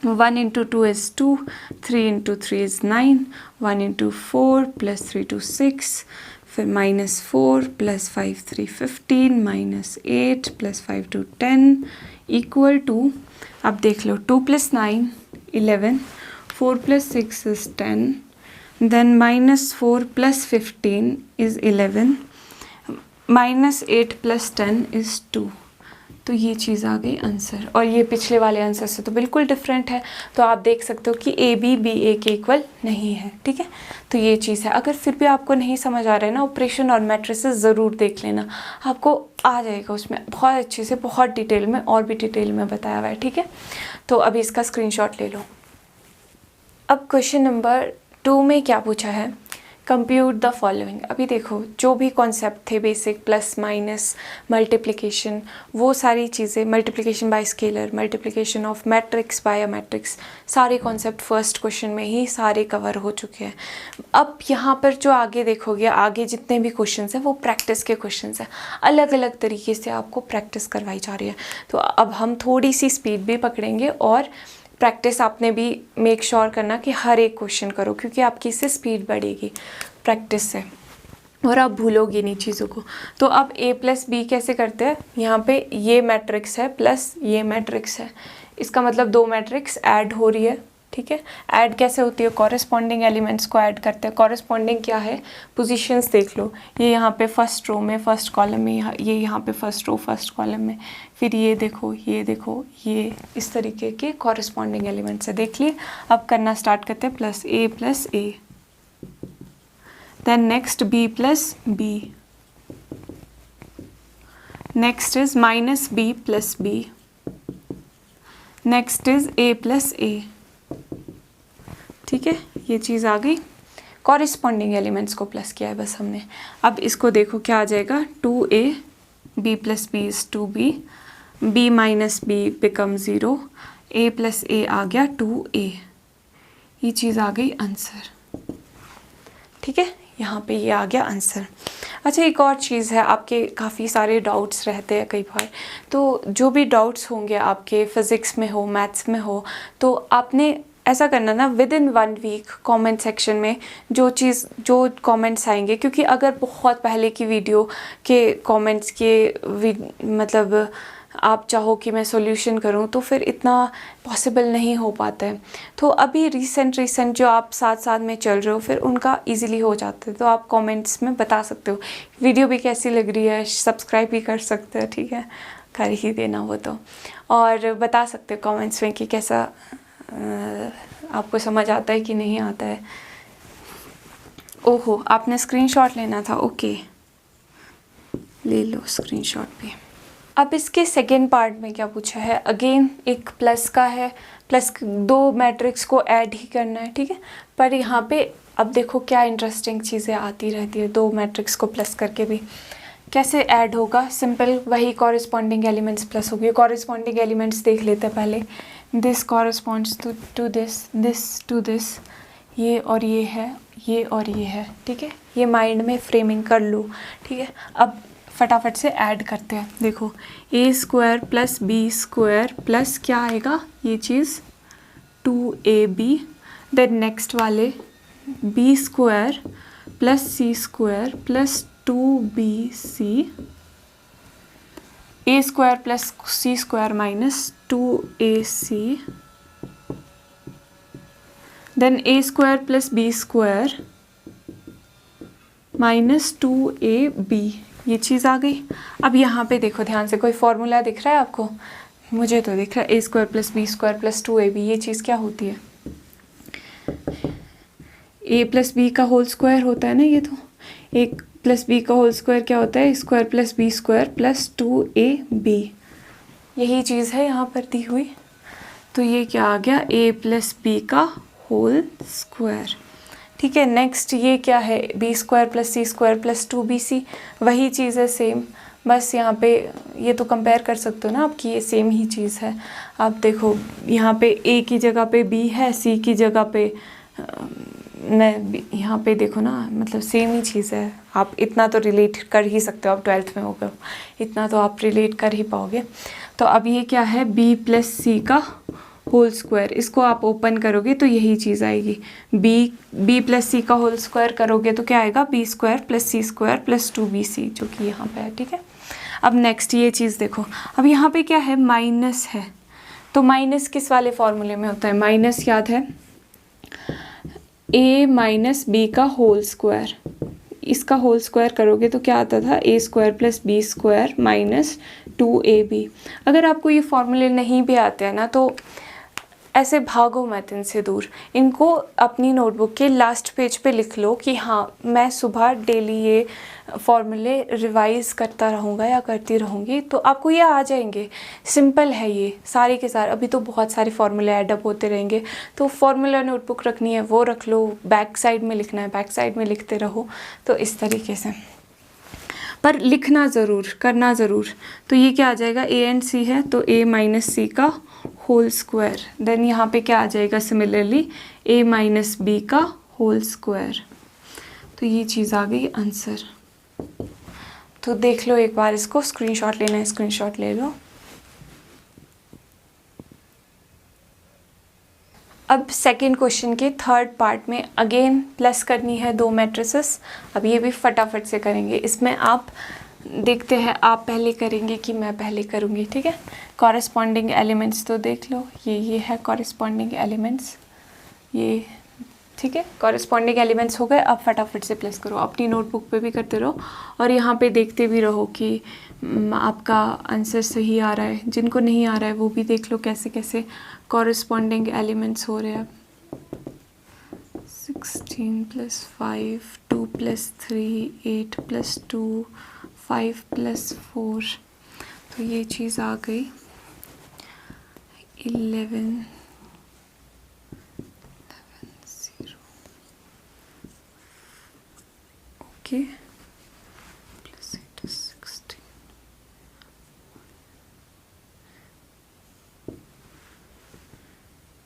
1 into 2 is 2, 3 into 3 is 9, 1 into 4 plus 3 to 6, फिर -4 plus 5 3 15, -8 plus 5 to 10 equal to, अब देख लो 2 + 9 11, 4 + 6 is 10, then -4 + 15 is 11, -8 + 10 is 2। तो ये चीज़ आ गई आंसर, और ये पिछले वाले आंसर से तो बिल्कुल डिफरेंट है, तो आप देख सकते हो कि AB BA के इक्वल नहीं है, ठीक है। तो ये चीज़ है। अगर फिर भी आपको नहीं समझ आ रहा है ना ऑपरेशन और मैट्रिसेस, ज़रूर देख लेना, आपको आ जाएगा उसमें बहुत अच्छे से, बहुत डिटेल में, और भी डिटेल में बताया हुआ है, ठीक है। तो अभी इसका स्क्रीनशॉट ले लो। अब क्वेश्चन नंबर 2 में क्या पूछा है, कंप्यूट द फॉलोइंग। अभी देखो जो भी कॉन्सेप्ट थे बेसिक, प्लस माइनस मल्टीप्लिकेशन, वो सारी चीज़ें, multiplication bye scalar, multiplication of matrix bye a matrix, सारे कॉन्सेप्ट फर्स्ट क्वेश्चन में ही सारे कवर हो चुके हैं। अब यहाँ पर जो आगे देखोगे, आगे जितने भी क्वेश्चंस हैं वो प्रैक्टिस के क्वेश्चंस हैं, अलग अलग तरीके से आपको प्रैक्टिस करवाई जा रही है। तो अब हम थोड़ी सी स्पीड भी पकड़ेंगे, और प्रैक्टिस आपने भी मेक श्योर करना कि हर एक क्वेश्चन करो, क्योंकि आपकी इससे स्पीड बढ़ेगी प्रैक्टिस से, और आप भूलोगे नहीं चीज़ों को। तो अब A + B कैसे करते हैं, यहाँ पे ये मैट्रिक्स है प्लस ये मैट्रिक्स है, इसका मतलब 2 मैट्रिक्स ऐड हो रही है, ठीक है। ऐड कैसे होती है, कॉरेस्पॉन्डिंग एलिमेंट्स को ऐड करते हैं। कॉरेस्पॉन्डिंग क्या है, पोजीशंस देख लो, ये यहाँ पे फर्स्ट रो में फर्स्ट कॉलम में, ये यहाँ पे फर्स्ट रो फर्स्ट कॉलम में, फिर ये देखो ये इस तरीके के कॉरेस्पॉन्डिंग एलिमेंट्स है, देख लिए। अब करना स्टार्ट करते हैं, plus A, then next B + B, next is -B + B, next is A + A, ठीक है। ये चीज़ आ गई, कॉरेस्पॉन्डिंग एलिमेंट्स को प्लस किया है बस हमने। अब इसको देखो क्या आ जाएगा, 2A, B + B is 2B, B - B becomes 0, A + A आ गया 2A, ये चीज़ आ गई आंसर, ठीक है। यहाँ पे ये आ गया आंसर। अच्छा, एक और चीज़ है, आपके काफ़ी सारे डाउट्स रहते हैं कई बार, तो जो भी डाउट्स होंगे आपके फिज़िक्स में हो, मैथ्स में हो, तो आपने ऐसा करना ना, within 1 week comment section में जो कमेंट्स आएंगे, क्योंकि अगर बहुत पहले की वीडियो के कमेंट्स के मतलब आप चाहो कि मैं सॉल्यूशन करूं, तो फिर इतना पॉसिबल नहीं हो पाता है। तो अभी रिसेंट जो आप साथ में चल रहे हो, फिर उनका इजीली हो जाता है, तो आप कमेंट्स में बता सकते हो वीडियो भी कैसी लग रही है, सब्सक्राइब भी कर सकते हो, ठीक है, कर ही देना वो तो, और बता सकते हो कमेंट्स में कि कैसा आपको समझ आता है कि नहीं आता है। ओहो, आपने स्क्रीनशॉट लेना था, ओके ले लो स्क्रीनशॉट भी। अब इसके सेकेंड पार्ट में क्या पूछा है, अगेन एक प्लस का है, प्लस 2 मैट्रिक्स को ऐड ही करना है, ठीक है। पर यहाँ पे अब देखो क्या इंटरेस्टिंग चीज़ें आती रहती है, 2 मैट्रिक्स को प्लस करके भी कैसे ऐड होगा, सिंपल वही कॉरेस्पॉन्डिंग एलिमेंट्स प्लस होगी। कॉरेस्पॉन्डिंग एलिमेंट्स देख लेते हैं पहले, this corresponds to this to this, ये और ये है, ये और ये है, ठीक है। ये माइंड में फ्रेमिंग कर लो, ठीक है। अब फटाफट से ऐड करते हैं। देखो A square plus B square plus क्या आएगा ये चीज़ 2ab, देन नेक्स्ट वाले B square plus C square plus 2bc, A square plus C square minus 2ac, then A square plus B square minus 2ab, ये चीज़ आ गई। अब यहाँ पे देखो ध्यान से, कोई फॉर्मूला दिख रहा है आपको? मुझे तो दिख रहा है A square plus B square plus 2ab। ये चीज़ क्या होती है? ए प्लस बी का होल स्क्वायर होता है ना, ये तो ए प्लस बी का होल स्क्वायर क्या होता है? Square plus B square plus 2ab, यही चीज़ है यहाँ पर दी हुई। तो ये क्या आ गया? ए प्लस बी का होल स्क्वायर, ठीक है। नेक्स्ट ये क्या है? B square plus C square plus 2bc, वही चीज़ है सेम, बस यहाँ पे ये तो कंपेयर कर सकते हो ना आप कि ये सेम ही चीज़ है। आप देखो यहाँ पे ए की जगह पे बी है, सी की जगह पे मैं यहाँ पे देखो ना, मतलब सेम ही चीज़ है। आप इतना तो रिलेट कर ही सकते हो, आप 12th में होकर इतना तो आप रिलेट कर ही पाओगे। तो अब ये क्या है? बी प्लस सी का होल स्क्वायर, इसको आप ओपन करोगे तो यही चीज़ आएगी। बी प्लस सी का होल स्क्वायर करोगे तो क्या आएगा? B square plus C square plus 2bc, जो कि यहाँ पे है, ठीक है। अब नेक्स्ट ये चीज़ देखो, अब यहाँ पे क्या है? माइनस है, तो माइनस किस वाले फॉर्मूले में होता है? माइनस याद है, a माइनस बी का होल स्क्वायर, इसका होल स्क्वायर करोगे तो क्या आता था? A square plus B square minus 2ab। अगर आपको ये फॉर्मूले नहीं भी आते हैं ना, तो ऐसे भागो मत इनसे दूर, इनको अपनी नोटबुक के लास्ट पेज पे लिख लो कि हाँ मैं सुबह डेली ये फॉर्मूले रिवाइज़ करता रहूँगा या करती रहूँगी, तो आपको ये आ जाएंगे। सिंपल है ये सारे के सारे, अभी तो बहुत सारे फॉर्मूले एडअप होते रहेंगे। तो फॉर्मूला नोटबुक रखनी है वो रख लो, बैक साइड में लिखना है बैक साइड में लिखते रहो, तो इस तरीके से। पर लिखना ज़रूर, करना ज़रूर। तो ये क्या आ जाएगा? ए एंड सी है तो ए माइनस सी का होल स्क्वायर, देन यहाँ पे क्या आ जाएगा? सिमिलरली ए माइनस बी का होल स्क्वायर। तो ये चीज़ आ गई आंसर। तो देख लो एक बार, इसको स्क्रीनशॉट लेना है, स्क्रीनशॉट ले लो। अब सेकंड क्वेश्चन के थर्ड पार्ट में अगेन प्लस करनी है 2 मैट्रिसेस। अब ये भी फटाफट से करेंगे। इसमें आप देखते हैं, आप पहले करेंगे कि मैं पहले करूँगी, ठीक है। कॉरेस्पॉन्डिंग एलिमेंट्स तो देख लो, ये है कॉरेस्पॉन्डिंग एलिमेंट्स, ये ठीक है। कॉरेस्पॉन्डिंग एलिमेंट्स हो गए। अब फटाफट से प्लस करो, अपनी नोटबुक पे भी करते रहो और यहाँ पे देखते भी रहो कि आपका आंसर सही आ रहा है। जिनको नहीं आ रहा है वो भी देख लो कैसे कैसे कॉरेस्पॉन्डिंग एलिमेंट्स हो रहे हैं। 16 + 5, 2 + 3, 8 + 2, 5 + 4, तो ये चीज़ आ गई 11 0, ओके, +8 is 16,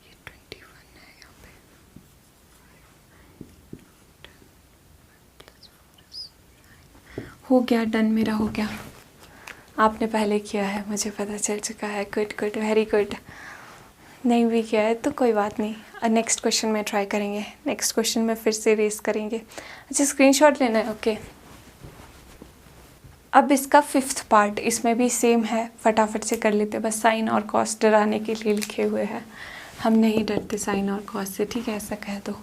ये 21 है यहाँ पे, हो गया, डन, मेरा हो गया। आपने पहले किया है, मुझे पता चल चुका है। Good good, very good. नहीं भी किया है तो कोई बात नहीं, नेक्स्ट क्वेश्चन में ट्राई करेंगे, नेक्स्ट क्वेश्चन में फिर से रेस करेंगे। अच्छा, स्क्रीनशॉट लेना है, ओके। अब इसका 5th पार्ट, इसमें भी सेम है, फटाफट से कर लेते, बस साइन और कॉस डराने के लिए लिखे हुए हैं। हम नहीं डरते साइन और कॉस से, ठीक है, ऐसा कह दो।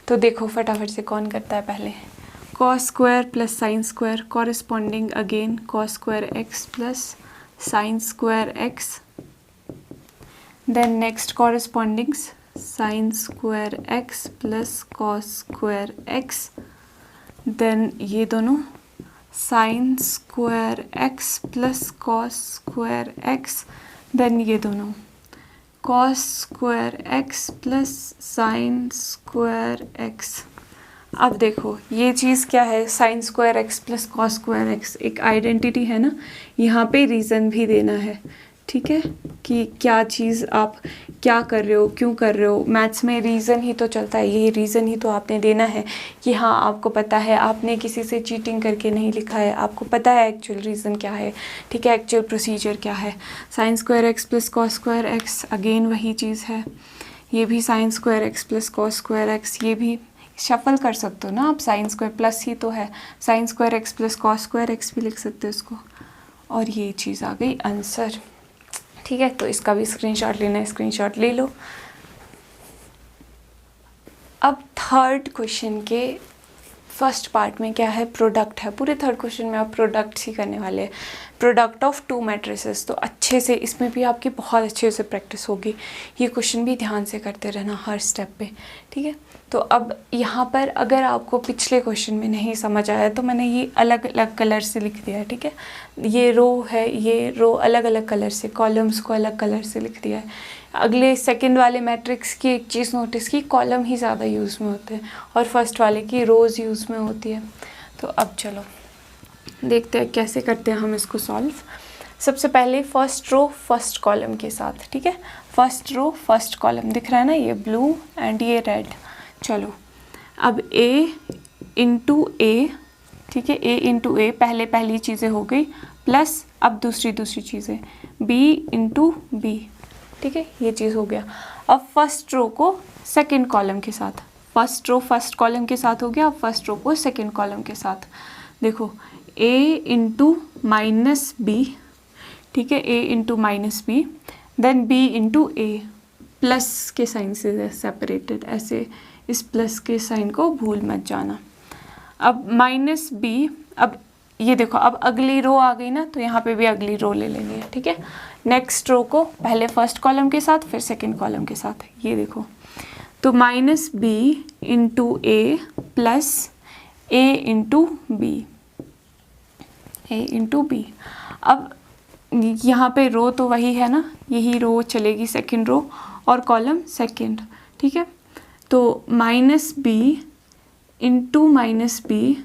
तो देखो फटाफट से कौन करता है पहले। Cos square plus sine square, corresponding again cos square X plus sine square X, then next corresponding sine square X plus cos square X, then ये दोनों sine square X plus cos square X, then ये दोनों cos square X plus sine square X. अब देखो ये चीज़ क्या है, sine square X plus cos square X एक आइडेंटिटी है ना, यहाँ पे रीज़न भी देना है ठीक है, कि क्या चीज़ आप क्या कर रहे हो, क्यों कर रहे हो। मैथ्स में रीज़न ही तो चलता है, ये रीज़न ही तो आपने देना है कि हाँ आपको पता है, आपने किसी से चीटिंग करके नहीं लिखा है, आपको पता है एक्चुअल रीज़न क्या है, ठीक है, एक्चुअल प्रोसीजर क्या है। Sine square X plus cos square x, again वही चीज़ है। ये भी sign square X plus cos square x, ये भी शफल कर सकते हो ना आप, साइन स्क्वायर प्लस ही तो है, sine square X plus cos square x भी लिख सकते हो इसको। और ये चीज़ आ गई आंसर, ठीक है। तो इसका भी स्क्रीनशॉट लेना है, स्क्रीनशॉट ले लो। अब थर्ड क्वेश्चन के फर्स्ट पार्ट में क्या है, प्रोडक्ट है। पूरे थर्ड क्वेश्चन में आप प्रोडक्ट ही करने वाले हैं, प्रोडक्ट ऑफ टू मैट्रिसेस। तो अच्छे से इसमें भी आपकी बहुत अच्छे से प्रैक्टिस होगी, ये क्वेश्चन भी ध्यान से करते रहना हर स्टेप पे, ठीक है। तो अब यहाँ पर अगर आपको पिछले क्वेश्चन में नहीं समझ आया तो मैंने ये अलग अलग कलर से लिख दिया है, ठीक है। ये रो है, ये रो अलग अलग कलर से, कॉलम्स को अलग कलर से लिख दिया है। अगले सेकंड वाले मैट्रिक्स की एक चीज़ नोटिस की, कॉलम ही ज़्यादा यूज़ में होते हैं और फर्स्ट वाले की रोज़ यूज़ में होती है। तो अब चलो देखते हैं कैसे करते हैं हम इसको सॉल्व। सबसे पहले फर्स्ट रो फर्स्ट कॉलम के साथ, ठीक है। फर्स्ट रो फर्स्ट कॉलम दिख रहा है ना, ये ब्लू एंड ये रेड। चलो अब A इंटू ए, ठीक है, A इंटू ए पहली चीज़ें हो गई, प्लस अब दूसरी चीज़ें B इंटू बी, ठीक है, ये चीज़ हो गया। अब फर्स्ट रो को सेकंड कॉलम के साथ, फर्स्ट रो फर्स्ट कॉलम के साथ हो गया, अब फर्स्ट रो को सेकंड कॉलम के साथ देखो, A इंटू माइनस बी, ठीक है, A into minus B, then B into A, plus के साइन से सेपरेटेड, ऐसे इस प्लस के साइन को भूल मत जाना। अब माइनस बी, अब ये देखो अब अगली रो आ गई ना, तो यहाँ पे भी अगली रो ले लेनी है, ठीक है। नेक्स्ट रो को पहले फर्स्ट कॉलम के साथ फिर सेकंड कॉलम के साथ, ये देखो, तो minus B into A plus A into B, A into B. अब यहाँ पे रो तो वही है ना, यही रो चलेगी सेकंड रो और कॉलम सेकंड, ठीक है। तो minus B into minus B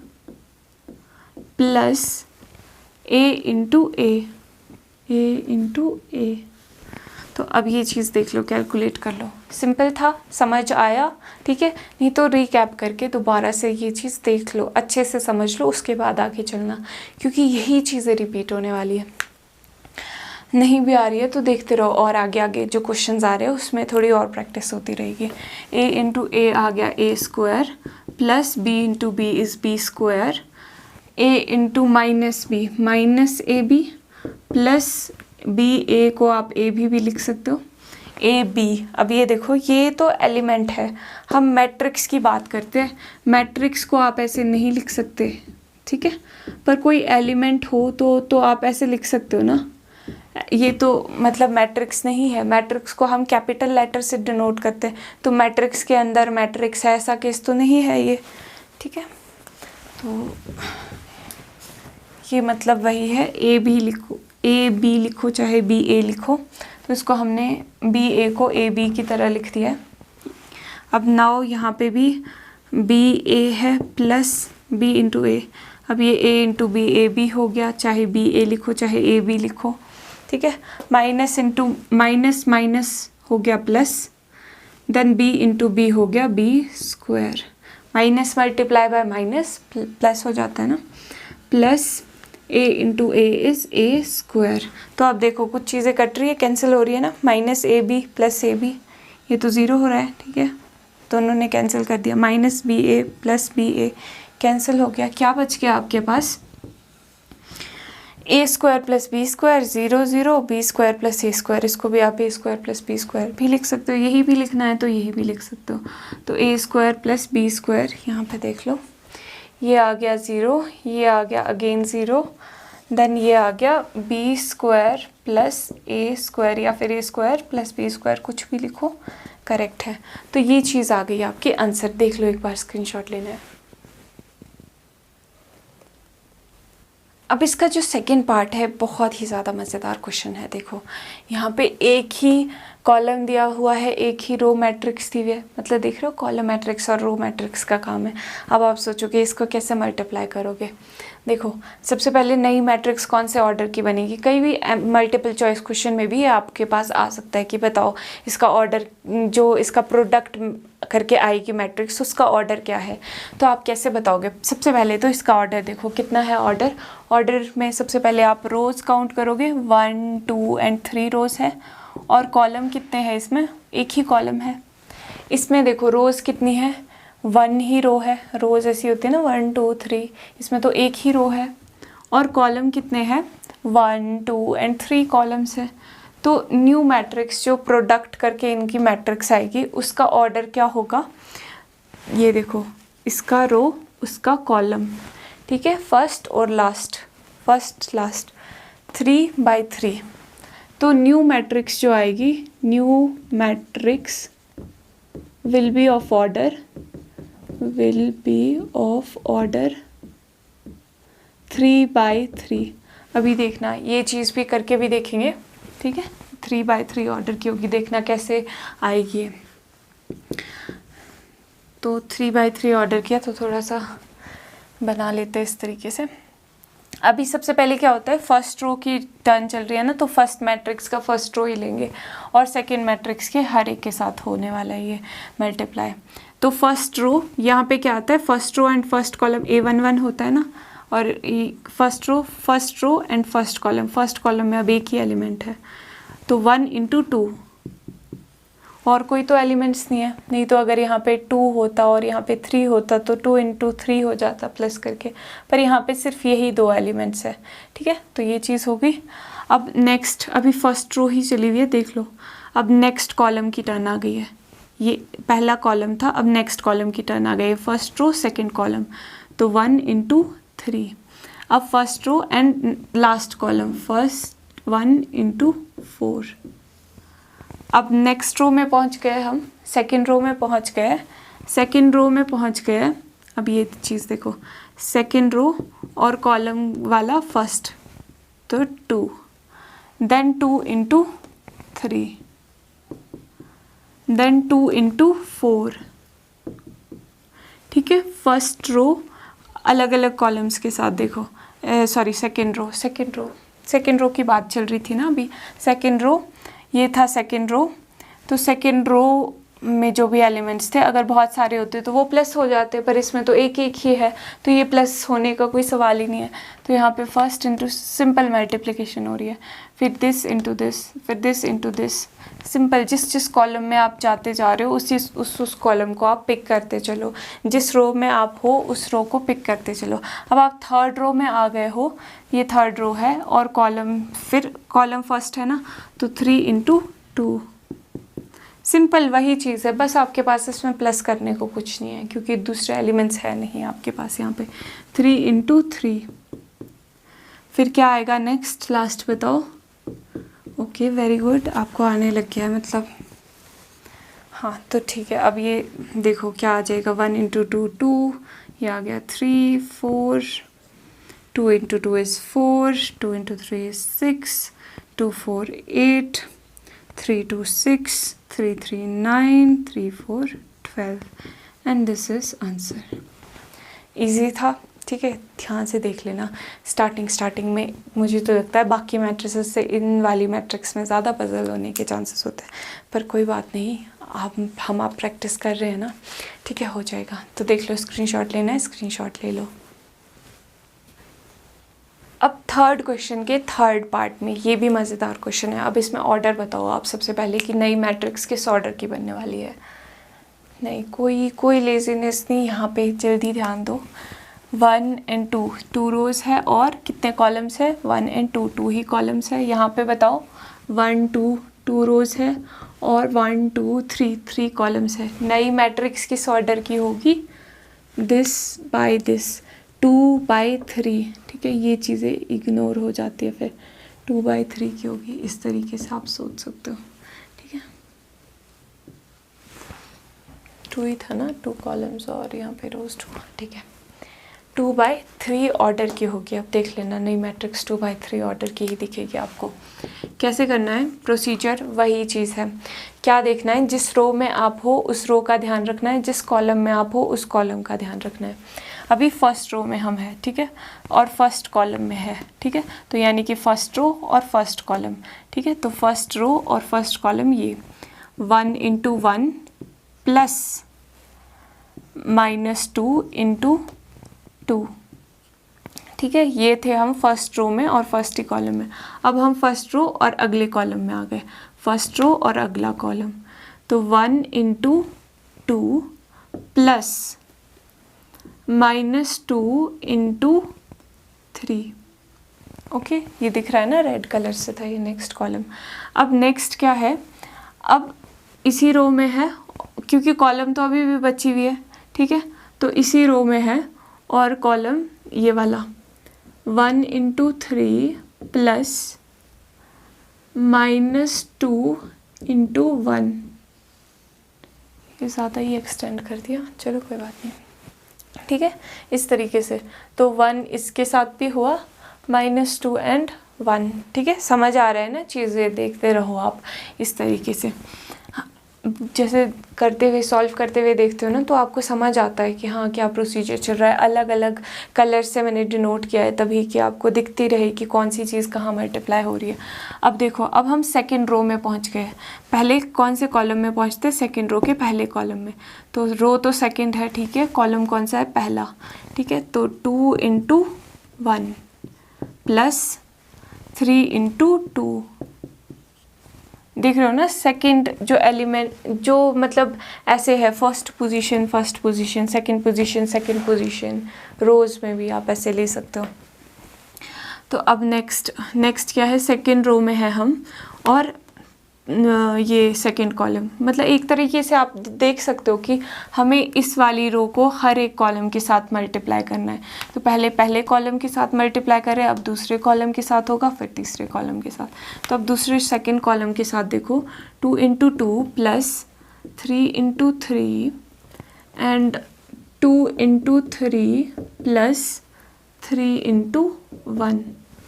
plus A into A, A into A. तो अब ये चीज़ देख लो, कैलकुलेट कर लो, सिंपल था, समझ आया, ठीक है। नहीं तो रिकैप करके दोबारा से ये चीज़ देख लो, अच्छे से समझ लो, उसके बाद आगे चलना, क्योंकि यही चीज़ें रिपीट होने वाली है। नहीं भी आ रही है तो देखते रहो, और आगे आगे जो क्वेश्चंस आ रहे हैं उसमें थोड़ी और प्रैक्टिस होती रहेगी। ए इंटू ए आ गया A square, plus B into B is B square, A into minus A B plus B, A को आप ए भी लिख सकते हो, ए बी। अब ये देखो, ये तो एलिमेंट है, हम मैट्रिक्स की बात करते हैं, मैट्रिक्स को आप ऐसे नहीं लिख सकते, ठीक है, पर कोई एलिमेंट हो तो आप ऐसे लिख सकते हो ना। ये तो मतलब मैट्रिक्स नहीं है, मैट्रिक्स को हम कैपिटल लेटर से डिनोट करते हैं, तो मैट्रिक्स के अंदर मैट्रिक्स है, ऐसा केस तो नहीं है ये, ठीक है। तो ये मतलब वही है, ए बी लिखो, ए बी लिखो चाहे बी ए लिखो, तो इसको हमने बी ए को ए बी की तरह लिख दिया है। अब नाउ यहाँ पे भी बी ए है प्लस बी इंटू ए, अब ये ए इंटू बी ए बी हो गया, चाहे बी ए लिखो चाहे ए बी लिखो, ठीक है। माइनस इंटू माइनस माइनस हो गया plus, then B into B हो गया B square, minus multiply by minus plus हो जाता है ना, plus A into A is A square. तो अब देखो कुछ चीज़ें कट रही है, कैंसिल हो रही है ना, minus A B plus A B, ये तो ज़ीरो हो रहा है, ठीक है, दोनों ने कैंसिल कर दिया, minus B A plus B A cancel हो गया, क्या बच गया आपके पास, A square plus B square, zero zero, B square plus A square, इसको भी आप A square plus B square भी लिख सकते हो, यही भी लिखना है तो यही भी लिख सकते हो। तो ए स्क्वायर प्लस बी स्क्वायर, यहाँ पे देख लो, ये आ गया ज़ीरो, ये आ गया अगेन ज़ीरो, देन ये आ गया B square plus A square, या फिर ए स्क्वायर प्लस बी स्क्वायर, कुछ भी लिखो करेक्ट है। तो ये चीज़ आ गई आपके आंसर, देख लो एक बार, स्क्रीनशॉट लेना है। अब इसका जो सेकंड पार्ट है बहुत ही ज़्यादा मज़ेदार क्वेश्चन है। देखो यहाँ पे एक ही कॉलम दिया हुआ है, एक ही रो मैट्रिक्स दी हुई है, मतलब देख रहे हो कॉलम मैट्रिक्स और रो मैट्रिक्स का काम है। अब आप सोचोगे इसको कैसे मल्टीप्लाई करोगे। देखो सबसे पहले नई मैट्रिक्स कौन से ऑर्डर की बनेगी, कई भी मल्टीपल चॉइस क्वेश्चन में भी आपके पास आ सकता है कि बताओ इसका ऑर्डर, जो इसका प्रोडक्ट करके आएगी मैट्रिक्स उसका ऑर्डर क्या है। तो आप कैसे बताओगे, सबसे पहले तो इसका ऑर्डर देखो कितना है ऑर्डर। ऑर्डर में सबसे पहले आप रोज़ काउंट करोगे, 1 2 एंड 3 रोज़ है, और कॉलम कितने हैं, इसमें एक ही कॉलम है। इसमें देखो रोज़ कितनी है, 1 ही रो है, रोज़ ऐसी होती है ना 1 2 3, इसमें तो एक ही रो है। और कॉलम कितने हैं, 1 2 एंड 3 कॉलम्स है। तो न्यू मैट्रिक्स जो प्रोडक्ट करके इनकी मैट्रिक्स आएगी उसका ऑर्डर क्या होगा, ये देखो इसका रो उसका कॉलम, ठीक है, फर्स्ट और लास्ट, फर्स्ट लास्ट 3 बाई 3। तो न्यू मैट्रिक्स जो आएगी, new matrix will be of order 3 by 3। अभी देखना ये चीज़ भी करके भी देखेंगे, ठीक है, 3 बाई 3 ऑर्डर की होगी, देखना कैसे आएगी। तो 3 बाई 3 ऑर्डर किया तो थोड़ा सा बना लेते हैं इस तरीके से। अभी सबसे पहले क्या होता है, फर्स्ट रो की टर्न चल रही है ना, तो फर्स्ट मैट्रिक्स का फर्स्ट रो ही लेंगे और सेकंड मैट्रिक्स के हर एक के साथ होने वाला है ये मल्टीप्लाई। तो फर्स्ट रो यहाँ पे क्या आता है, first row and first column A11 होता है ना, और first row and first column में अब एक ही एलिमेंट है, तो 1 × 2, और कोई तो एलिमेंट्स नहीं है, नहीं तो अगर यहाँ पे 2 होता और यहाँ पे 3 होता तो 2 × 3 हो जाता प्लस करके, पर यहाँ पे सिर्फ यही 2 एलिमेंट्स है, ठीक है। तो ये चीज़ हो गई। अब नेक्स्ट, अभी फर्स्ट रो ही चली हुई है, देख लो, अब नेक्स्ट कॉलम की टर्न आ गई है, ये पहला कॉलम था, अब नेक्स्ट कॉलम की टर्न आ गई है, फर्स्ट रो सेकेंड कॉलम, तो 1 × 3। अब first row and last column, first 1 × 4। अब नेक्स्ट रो में पहुंच गए हम, सेकंड रो में पहुंच गए। अब ये चीज़ देखो, सेकंड रो और कॉलम वाला फर्स्ट, तो 2, देन 2 × 3, देन 2 × 4, ठीक है। फर्स्ट रो अलग अलग कॉलम्स के साथ देखो, सॉरी सेकंड रो की बात चल रही थी ना अभी। सेकंड रो, ये था सेकंड रो, तो सेकंड रो में जो भी एलिमेंट्स थे अगर बहुत सारे होते तो वो प्लस हो जाते, पर इसमें तो एक एक ही है तो ये प्लस होने का कोई सवाल ही नहीं है। तो यहाँ पे फर्स्ट इंटू सिंपल मल्टीप्लिकेशन हो रही है, फिर दिस इंटू दिस, फिर दिस इंटू दिस, सिंपल। जिस कॉलम में आप जाते जा रहे हो उस कॉलम को आप पिक करते चलो, जिस रो में आप हो उस रो को पिक करते चलो। अब आप थर्ड रो में आ गए हो, ये थर्ड रो है और कॉलम फर्स्ट है ना, तो 3 × 2, सिंपल वही चीज़ है, बस आपके पास इसमें प्लस करने को कुछ नहीं है क्योंकि दूसरे एलिमेंट्स है नहीं आपके पास यहाँ पे। 3 × 3, फिर क्या आएगा नेक्स्ट, लास्ट बताओ। ओके वेरी गुड, आपको आने लग गया है मतलब, हाँ तो ठीक है। अब ये देखो क्या आ जाएगा, 1 × 2 2, ये आ गया 3 4, 2 × 2 is 4, 2 × 3 is 6, 2 4 8, 3 2 6, 3 3 9, 3 4 12, and this is answer. Easy था, ठीक है, ध्यान से देख लेना। स्टार्टिंग में मुझे तो लगता है बाकी मैट्रिसेस से इन वाली मैट्रिक्स में ज़्यादा पजल होने के चांसेस होते हैं, पर कोई बात नहीं, आप प्रैक्टिस कर रहे हैं ना, ठीक है, हो जाएगा। तो देख लो, स्क्रीनशॉट लेना है, स्क्रीनशॉट ले लो। अब थर्ड क्वेश्चन के थर्ड पार्ट में, ये भी मज़ेदार क्वेश्चन है। अब इसमें ऑर्डर बताओ आप सबसे पहले कि नई मैट्रिक्स किस ऑर्डर की बनने वाली है। नहीं, कोई लेजीनेस नहीं यहाँ पे, जल्दी ध्यान दो। 1 और 2, 2 रोज़ है और कितने कॉलम्स है, 1 और 2, 2 ही कॉलम्स है। यहाँ पे बताओ 1 2, 2 रोज़ है और 1 2 3, 3 कॉलम्स है। नई मैट्रिक्स किस ऑर्डर की होगी, दिस बाय दिस, 2 बाई 3, ठीक है, ये चीज़ें इग्नोर हो जाती है, फिर 2 बाई 3 की होगी। इस तरीके से आप सोच सकते हो, ठीक है। 2 ही था ना, 2 कॉलम्स और यहाँ पे रोज 2, ठीक है। 2 बाई 3 ऑर्डर की होगी। अब देख लेना, नई मैट्रिक्स 2 बाई 3 ऑर्डर की ही दिखेगी आपको। कैसे करना है प्रोसीजर, वही चीज़ है। क्या देखना है, जिस रो में आप हो उस रो का ध्यान रखना है, जिस कॉलम में आप हो उस कॉलम का ध्यान रखना है। अभी फर्स्ट रो में हम हैं, ठीक है, और फर्स्ट कॉलम में है, ठीक है, तो यानी कि फर्स्ट रो और फर्स्ट कॉलम, ठीक है, तो फर्स्ट रो और फर्स्ट कॉलम ये 1 × 1 प्लस -2 × 2, ठीक है, ये थे हम फर्स्ट रो में और फर्स्ट ही कॉलम में। अब हम फर्स्ट रो और अगले कॉलम में आ गए, फर्स्ट रो और अगला कॉलम, तो 1 × 2 प्लस -2 × 3, ओके, ये दिख रहा है ना, रेड कलर से था ये नेक्स्ट कॉलम। अब नेक्स्ट क्या है, अब इसी रो में है, क्योंकि कॉलम तो अभी भी बची हुई है, ठीक है, तो इसी रो में है और कॉलम ये वाला 1 × 3 प्लस -2 × 1, ये ज़्यादा ही एक्सटेंड कर दिया, चलो कोई बात नहीं, ठीक है, इस तरीके से। तो 1 इसके साथ भी हुआ, -2 और 1, ठीक है, समझ आ रहा है ना, चीज़ें देखते रहो आप इस तरीके से, जैसे करते हुए सॉल्व करते हुए देखते हो ना, तो आपको समझ आता है कि हाँ क्या प्रोसीजर चल रहा है। अलग अलग कलर से मैंने डिनोट किया है तभी कि आपको दिखती रहे कि कौन सी चीज़ कहाँ मल्टीप्लाई हो रही है। अब देखो, अब हम सेकंड रो में पहुँच गए। पहले कौन से कॉलम में पहुँचते हैं, सेकंड रो के पहले कॉलम में, तो रो तो सेकंड है, ठीक है, कॉलम कौन सा है, पहला, ठीक है, तो 2 × 1 प्लस 3 × 2, देख रहे हो ना, सेकंड जो एलिमेंट जो मतलब ऐसे है, फर्स्ट पोजीशन सेकंड पोजीशन, रोज में भी आप ऐसे ले सकते हो। तो अब नेक्स्ट क्या है, सेकंड रो में है हम, और ये सेकंड कॉलम, मतलब एक तरीके से आप देख सकते हो कि हमें इस वाली रो को हर एक कॉलम के साथ मल्टीप्लाई करना है। तो पहले कॉलम के साथ मल्टीप्लाई करें, अब दूसरे कॉलम के साथ होगा, फिर तीसरे कॉलम के साथ। तो अब दूसरे सेकंड कॉलम के साथ देखो, 2 × 2 प्लस 3 × 3 एंड 2 × 3 प्लस 3 × 1,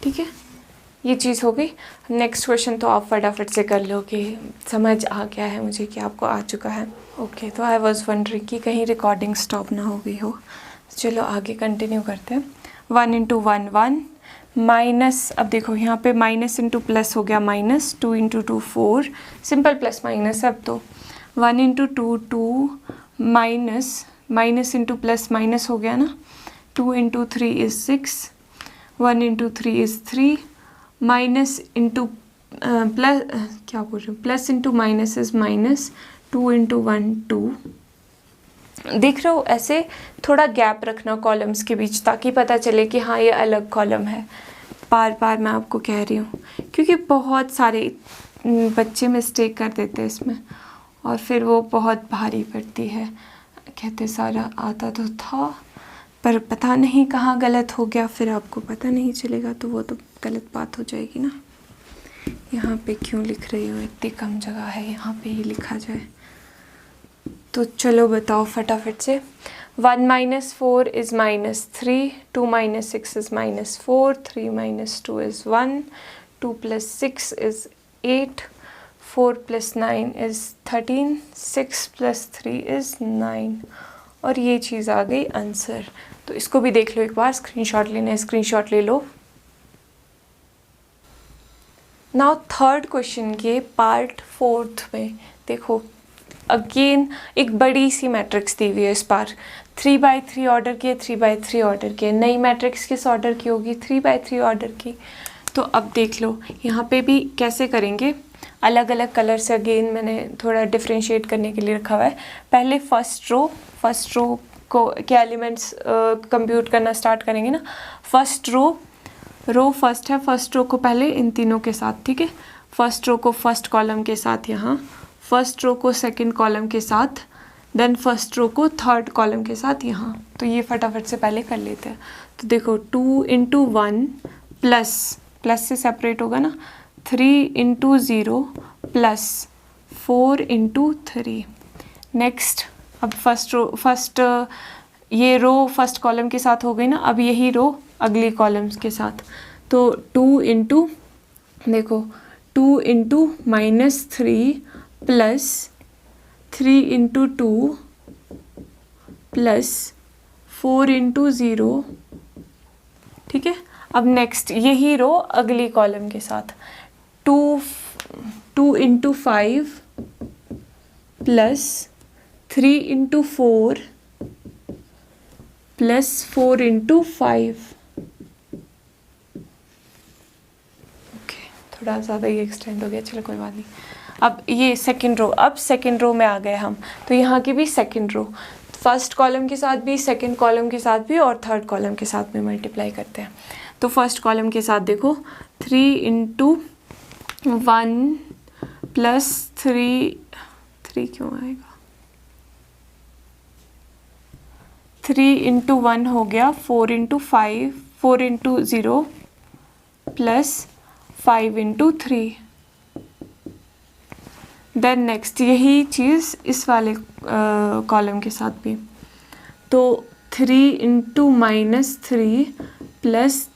ठीक है, ये चीज़ हो गई। नेक्स्ट क्वेश्चन तो आप फटाफट से कर लो कि समझ आ गया है मुझे कि आपको आ चुका है। ओके, तो आई वॉज वंडरिंग कि कहीं रिकॉर्डिंग स्टॉप ना हो गई हो। चलो आगे कंटिन्यू करते हैं। 1 × 1 1 माइनस, अब देखो यहाँ पे माइनस इंटू प्लस हो गया, माइनस 2 × 2 4, सिंपल प्लस माइनस। अब तो 1 × 2 2 माइनस इंटू प्लस माइनस हो गया ना, 2 × 3 is 6, 1 × 3 is 3, minus into plus, क्या बोल रहे हो, plus into minus is minus, 2 × 1 2। देख रहे हो, ऐसे थोड़ा गैप रखना कॉलम्स के बीच ताकि पता चले कि हाँ ये अलग कॉलम है। बार बार मैं आपको कह रही हूँ क्योंकि बहुत सारे बच्चे मिस्टेक कर देते हैं इसमें और फिर वो बहुत भारी पड़ती है। कहते सारा आता तो था पर पता नहीं कहाँ गलत हो गया, फिर आपको पता नहीं चलेगा तो वो तो गलत बात हो जाएगी ना। यहाँ पे क्यों लिख रही हो, इतनी कम जगह है, यहाँ पे ही लिखा जाए। तो चलो बताओ फटाफट से। 1 - 4 is -3, 2 - 6 is -4, 3 - 2 is 1, 2 + 6 is 8, 4 + 9 is 13, 6 + 3 is 9। और ये चीज़ आ गई आंसर। तो इसको भी देख लो एक बार, स्क्रीनशॉट लेना है स्क्रीनशॉट ले लो। नाउ थर्ड क्वेश्चन के पार्ट 4 में देखो, अगेन एक बड़ी सी मैट्रिक्स दी हुई है। इस बार 3x3 ऑर्डर की है, 3x3 ऑर्डर की है। नई मैट्रिक्स किस ऑर्डर की होगी, 3x3 ऑर्डर की। तो अब देख लो यहाँ पे भी कैसे करेंगे, अलग अलग कलर से अगेन मैंने थोड़ा डिफ्रेंशिएट करने के लिए रखा हुआ है। पहले फर्स्ट रो को के एलिमेंट्स कंप्यूट करना स्टार्ट करेंगे ना। फर्स्ट रो फर्स्ट है, फर्स्ट रो को पहले इन तीनों के साथ, ठीक है। फर्स्ट रो को फर्स्ट कॉलम के साथ यहाँ, फर्स्ट रो को सेकंड कॉलम के साथ, देन फर्स्ट रो को थर्ड कॉलम के साथ यहाँ। तो ये फटाफट से पहले कर लेते हैं। तो देखो 2 × 1 प्लस से सेपरेट होगा ना, 3 × 0 प्लस 4 × 3। नेक्स्ट अब फर्स्ट ये रो फर्स्ट कॉलम के साथ हो गई ना, अब यही रो अगली कॉलम्स के साथ। तो 2 × देखो 2 into -3 plus 3 into 2 plus 4 into 0, ठीक है। अब नेक्स्ट यही रो अगली कॉलम के साथ 2 into 5 plus 3 into 4 plus 4 into 5। Okay, थोड़ा ज़्यादा ही एक्सटेंड हो गया, चलो कोई बात नहीं। अब ये सेकंड रो, अब सेकंड रो में आ गए हम, तो यहाँ की भी सेकंड रो फर्स्ट कॉलम के साथ भी, सेकंड कॉलम के साथ भी और थर्ड कॉलम के साथ में मल्टीप्लाई करते हैं। तो फर्स्ट कॉलम के साथ देखो 3 इंटू 1 प्लस 3 क्यों आएगा, 3 इंटू 1 हो गया 4 into 5, 4 into 0 plus 5 into 3। Then next यही चीज़ इस वाले कॉलम के साथ भी, तो 3 into -3 plus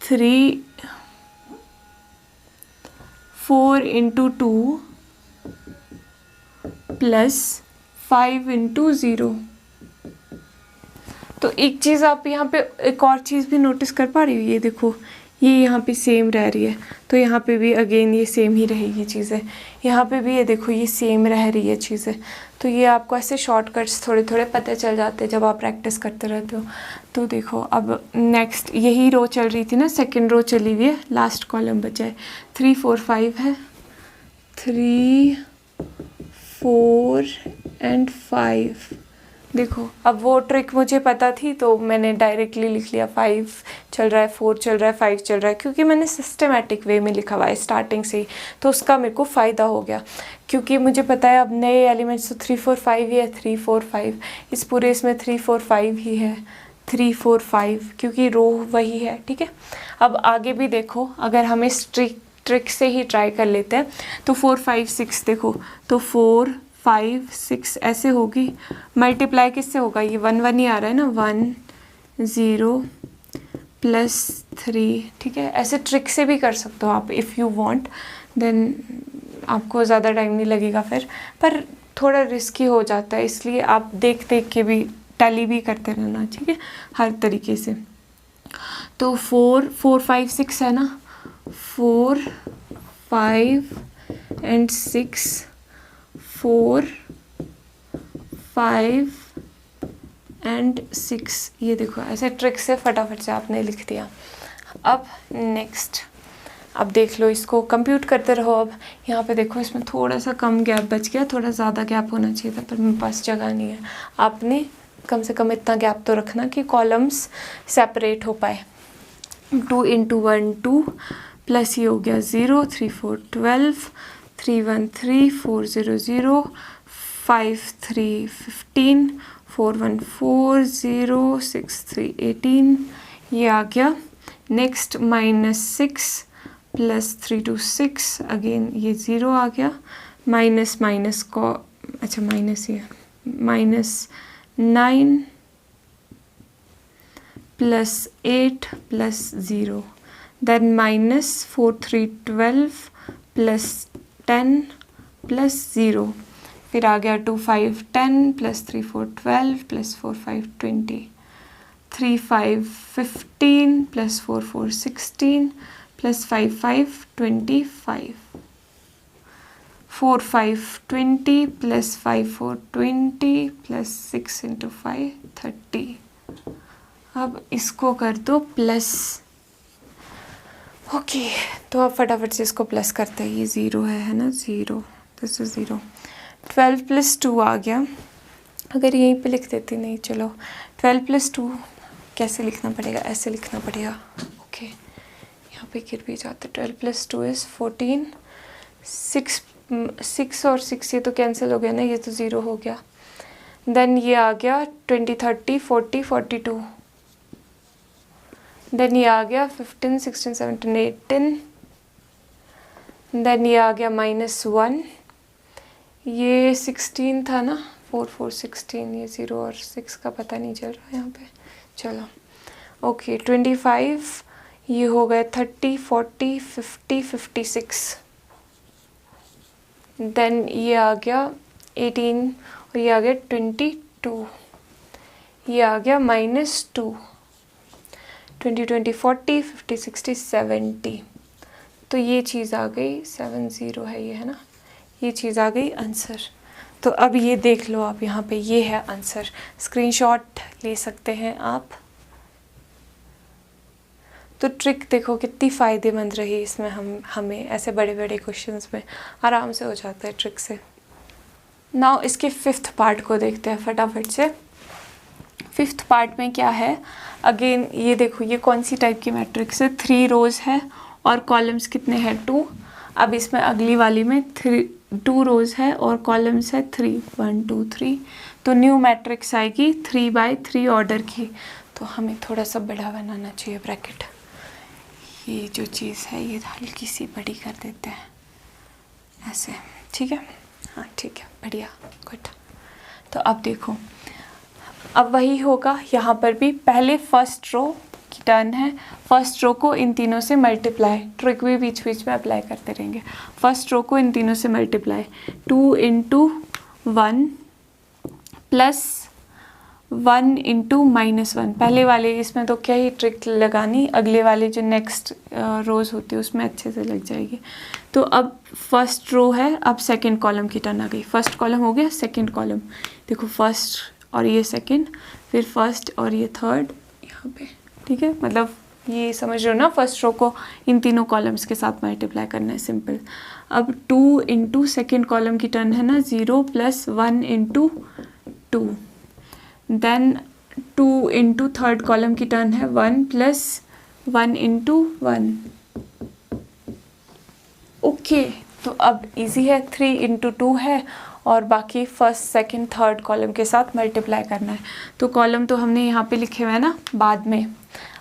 4 into 2 plus 5 into 0। तो एक चीज़ आप यहाँ पे एक और चीज़ भी नोटिस कर पा रही हो, ये देखो ये यहाँ पे सेम रह रही है, तो यहाँ पे भी अगेन ये सेम ही रहेगी चीज़ें, यहाँ पे भी ये देखो ये सेम रह रही है चीज़ें। तो ये आपको ऐसे शॉर्टकट्स थोड़े थोड़े पता चल जाते हैं जब आप प्रैक्टिस करते रहते हो। तो देखो अब नेक्स्ट यही रो चल रही थी ना, सेकेंड रो चली हुई है, लास्ट कॉलम बचा है 3 4 5 है, 3 4 एंड 5। देखो अब वो ट्रिक मुझे पता थी तो मैंने डायरेक्टली लिख लिया 5 चल रहा है, 4 चल रहा है, 5 चल रहा है, क्योंकि मैंने सिस्टमेटिक वे में लिखा हुआ है स्टार्टिंग से ही, तो उसका मेरे को फ़ायदा हो गया। क्योंकि मुझे पता है अब नए एलिमेंट्स तो 3 4 5 ही है, 3 4 5 इस पूरे इसमें 3 4 5 ही है, 3 4 5 क्योंकि रो वही है, ठीक है। अब आगे भी देखो, अगर हम इस ट्रिक से ही ट्राई कर लेते हैं तो 4 5 6 देखो, तो 4 5 6 ऐसे होगी, मल्टीप्लाई किससे होगा, ये 1 1 ही आ रहा है ना, 1 0 प्लस 3, ठीक है। ऐसे ट्रिक से भी कर सकते हो आप इफ़ यू वांट, देन आपको ज़्यादा टाइम नहीं लगेगा फिर, पर थोड़ा रिस्की हो जाता है, इसलिए आप देख देख के भी टैली भी करते रहना, ठीक है, हर तरीके से। तो 4 4 5 6 है ना, 4 5 एंड 6 4 5 एंड 6, ये देखो ऐसे ट्रिक से फटाफट से आपने लिख दिया। अब नेक्स्ट, अब देख लो, इसको कंप्यूट करते रहो। अब यहाँ पे देखो इसमें थोड़ा सा कम गैप बच गया, थोड़ा ज़्यादा गैप होना चाहिए था, पर मेरे पास जगह नहीं है। आपने कम से कम इतना गैप तो रखना कि कॉलम्स सेपरेट हो पाए। 2 इंटू 1 2 प्लस ये हो गया 0, 3 4 12, 3 1 3, 4 0 0, 5 3 15, 4 1 4 0, 6 3 18, ये आ गया। नेक्स्ट -6 प्लस 3 2 6, अगेन ये 0 आ गया, माइनस माइनस को, अच्छा माइनस ये -9 plus 8 plus 0, then -4 3 12 plus 10 plus 0, फिर आ गया 2 5 10 plus 3 4 12 plus 4 5 20, 3 5 15 plus 4 4 16 plus 5 5 25, 4 5 20 plus 5 4 20 plus 6 into 5 30। अब इसको कर दो प्लस, ओके तो अब फटाफट से इसको प्लस करते हैं। ये 0 है ना, 0, दिस इज 0, 12 प्लस 2 आ गया। अगर यहीं पे लिख देती, नहीं चलो 12 प्लस 2 कैसे लिखना पड़ेगा, ऐसे लिखना पड़ेगा, ओके यहाँ पे गिर भी जाते। 12 प्लस 2 इज़ 14, 6 और 6 ये तो कैंसिल हो गया ना, ये तो 0 हो गया। देन ये आ गया 20 30 40 42, देन ये आ गया 15 16 17 18, देन ये आ गया -1, ये 16 था ना, 4 4 16, ये 0 और 6 का पता नहीं चल रहा यहाँ पे, चलो ओके 25, ये हो गया 30 40 50 56, देन ये आ गया 18 और ये आ गया 22, ये आ गया -2, 20 20 40 50 60 70, तो ये चीज़ आ गई 70 है ये, है ना, ये चीज़ आ गई आंसर। तो अब ये देख लो आप यहाँ पे, ये है आंसर, स्क्रीनशॉट ले सकते हैं आप। तो ट्रिक देखो कितनी फ़ायदेमंद रही इसमें, हमें ऐसे बड़े बड़े क्वेश्चंस में आराम से हो जाता है ट्रिक से। नाउ इसके 5th पार्ट को देखते हैं फटाफट से। 5th पार्ट में क्या है, अगेन ये देखो ये कौन सी टाइप की मैट्रिक्स है, 3 रोज़ है और कॉलम्स कितने हैं 2। अब इसमें अगली वाली में 2 रोज़ है और कॉलम्स है 3, 1 2 3, तो न्यू मैट्रिक्स आएगी 3/3 ऑर्डर की। तो हमें थोड़ा सा बड़ा बनाना चाहिए ब्रैकेट, ये जो चीज़ है ये हल्की सी बड़ी कर देते हैं ऐसे, ठीक है, हाँ ठीक है, बढ़िया, गुड। तो अब देखो, अब वही होगा यहाँ पर भी, पहले फर्स्ट रो की टर्न है, फर्स्ट रो को इन तीनों से मल्टीप्लाई, ट्रिक भी बीच बीच में अप्लाई करते रहेंगे। फर्स्ट रो को इन तीनों से मल्टीप्लाई, 2 × 1 प्लस 1 × -1, पहले वाले इसमें तो क्या ही ट्रिक लगानी, अगले वाले जो नेक्स्ट रोज़ होती है उसमें अच्छे से लग जाएगी। तो अब फर्स्ट रो है, अब सेकंड कॉलम की टर्न आ गई, फर्स्ट कॉलम हो गया, सेकंड कॉलम, देखो फर्स्ट और ये सेकंड, फिर फर्स्ट और ये थर्ड यहाँ पे, ठीक है, मतलब ये समझ रहे हो ना, फर्स्ट रो को इन तीनों कॉलम्स के साथ मल्टीप्लाई करना है, सिंपल। अब 2 × सेकंड कॉलम की टर्न है ना, 0 + 1 × 2, देन 2 × थर्ड कॉलम की टर्न है 1 + 1 × 1, ओके। तो अब इजी है, 3 × 2 है और बाकी फर्स्ट सेकंड थर्ड कॉलम के साथ मल्टीप्लाई करना है। तो कॉलम तो हमने यहाँ पे लिखे हुए हैं ना, बाद में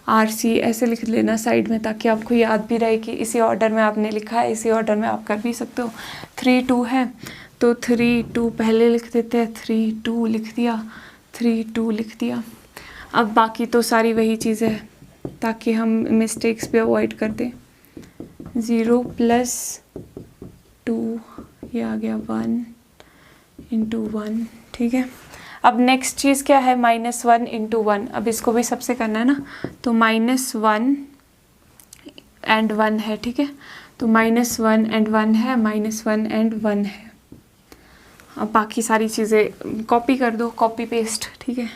RC ऐसे लिख लेना साइड में, ताकि आपको याद भी रहे कि इसी ऑर्डर में आपने लिखा है, इसी ऑर्डर में आप कर भी सकते हो। 3 2 है तो 3 2 पहले लिख देते हैं, 3 2 लिख दिया, 3 2 लिख दिया। अब बाकी तो सारी वही चीज़ें हैं, ताकि हम मिस्टेक्स भी अवॉइड कर दें। 0 + 2, ये आ गया 1 × 1, ठीक है। अब नेक्स्ट चीज़ क्या है, -1 × 1, अब इसको भी सबसे करना है ना, तो -1 and 1 है, ठीक है, तो -1 and 1 है, -1 and 1 है। अब बाकी सारी चीज़ें कॉपी कर दो, कॉपी पेस्ट, ठीक है।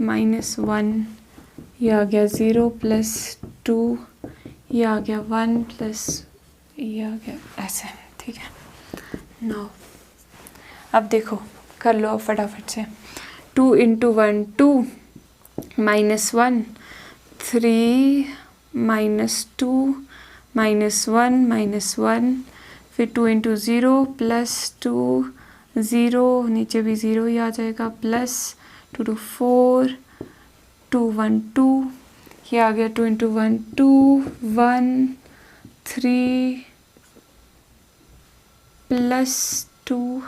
-1, ये आ गया 0 + 2, ये आ गया 1 + ये आ गया ऐसे, ठीक है। नाउ अब देखो, कर लो अब फटाफट से। 2 × 1 2, -1 3 -2 -1 -1, फिर 2 × 0 + 2 0, नीचे भी 0 ही आ जाएगा, प्लस 2 2 4 2 1 2, ये आ गया 2 × 1 2 1 3 +2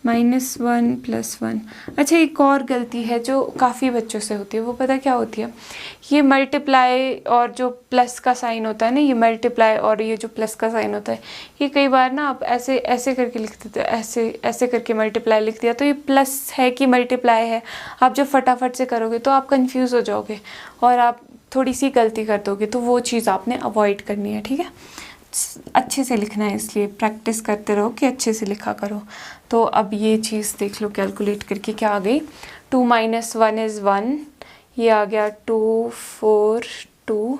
-1 + 1। अच्छा, एक और गलती है जो काफ़ी बच्चों से होती है, वो पता क्या होती है, ये मल्टीप्लाई और जो प्लस का साइन होता है ना, ये मल्टीप्लाई और ये जो प्लस का साइन होता है, ये कई बार ना आप ऐसे ऐसे करके लिख देते हो, ऐसे ऐसे करके मल्टीप्लाई लिख दिया, तो ये प्लस है कि मल्टीप्लाई है, आप जब फटाफट से करोगे तो आप कंफ्यूज हो जाओगे और आप थोड़ी सी गलती कर दोगे, तो वो चीज़ आपने अवॉइड करनी है, ठीक है। अच्छे से लिखना है, इसलिए प्रैक्टिस करते रहो कि अच्छे से लिखा करो। तो अब ये चीज़ देख लो कैलकुलेट करके क्या आ गई, 2 - 1 = 1, ये आ गया 2 4 2,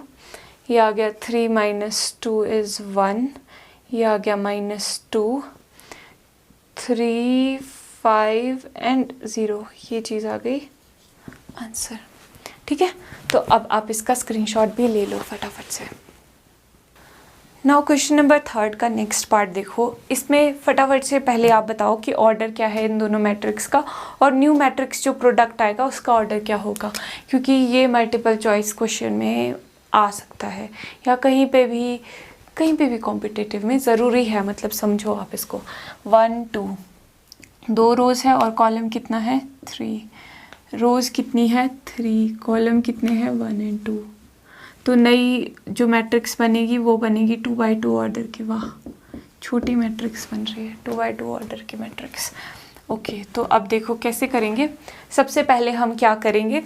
ये आ गया 3 - 2 = 1, ये आ गया -2 3 5 and 0, ये चीज़ आ गई आंसर, ठीक है। तो अब आप इसका स्क्रीनशॉट भी ले लो फटाफट से। नाउ क्वेश्चन नंबर 3 का नेक्स्ट पार्ट देखो, इसमें फटाफट से पहले आप बताओ कि ऑर्डर क्या है इन दोनों मैट्रिक्स का, और न्यू मैट्रिक्स जो प्रोडक्ट आएगा उसका ऑर्डर क्या होगा, क्योंकि ये मल्टीपल चॉइस क्वेश्चन में आ सकता है या कहीं पे भी कॉम्पिटिटिव में ज़रूरी है, मतलब समझो आप इसको। 1 2, 2 रोज़ है और कॉलम कितना है 3, रोज़ कितनी है 3, कॉलम कितने हैं 1 and 2, तो नई जो मैट्रिक्स बनेगी वो बनेगी 2/2 ऑर्डर की। वाह छोटी मैट्रिक्स बन रही है, 2x2 ऑर्डर की मैट्रिक्स। ओके, तो अब देखो कैसे करेंगे। सबसे पहले हम क्या करेंगे,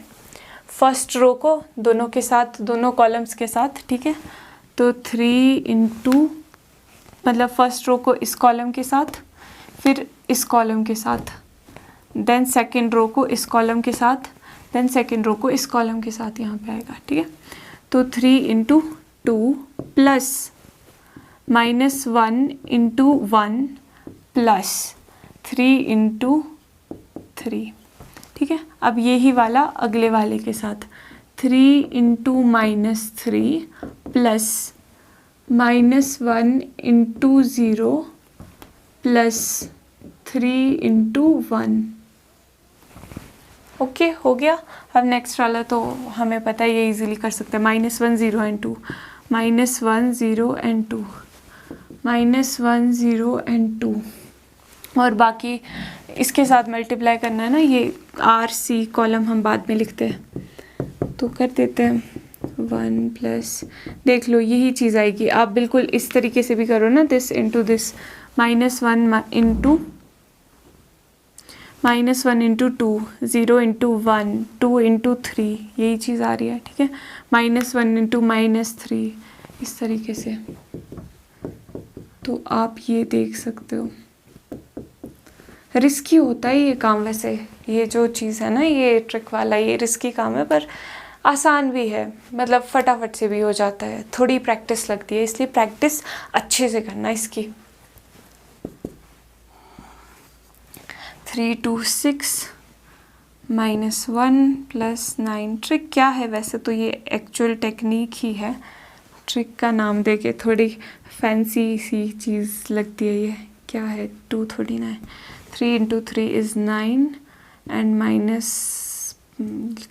फर्स्ट रो को दोनों के साथ, दोनों कॉलम्स के साथ, ठीक है। तो 3 इंटू, मतलब फर्स्ट रो को इस कॉलम के साथ, फिर इस कॉलम के साथ, देन सेकेंड रो को इस कॉलम के साथ, देन सेकेंड रो को इस कॉलम के साथ यहाँ पे आएगा, ठीक है। तो 3 into 2 plus -1 into 1 plus 3 into 3, ठीक है। अब यही वाला अगले वाले के साथ 3 into -3 plus -1 into 0 plus 3 into 1। Okay, हो गया। अब नेक्स्ट वाला तो हमें पता है, ये इजीली कर सकते हैं। -1 0 एंड 2, -1 0 एंड 2, -1 0 एंड 2, और बाकी इसके साथ मल्टीप्लाई करना है ना, ये RC कॉलम हम बाद में लिखते हैं, तो कर देते हैं 1 प्लस, देख लो यही चीज़ आएगी। आप बिल्कुल इस तरीके से भी करो ना, this into this, -1 into -1 into 2, 0 into 1, 2 into 3, यही चीज़ आ रही है, ठीक है। -1 इंटू -3, इस तरीके से। तो आप ये देख सकते हो, रिस्की होता है ये काम वैसे, ये जो चीज़ है ना, ये ट्रिक वाला, ये रिस्की काम है, पर आसान भी है, मतलब फटाफट से भी हो जाता है। थोड़ी प्रैक्टिस लगती है, इसलिए प्रैक्टिस अच्छे से करना इसकी। 3 2 6 -1 प्लस 9। ट्रिक क्या है वैसे तो, ये एक्चुअल टेक्निक ही है, ट्रिक का नाम देके थोड़ी फैंसी सी चीज़ लगती है ये। क्या है, 2 थोड़ी ना है। 3 इंटू 3 इज़ 9 एंड माइनस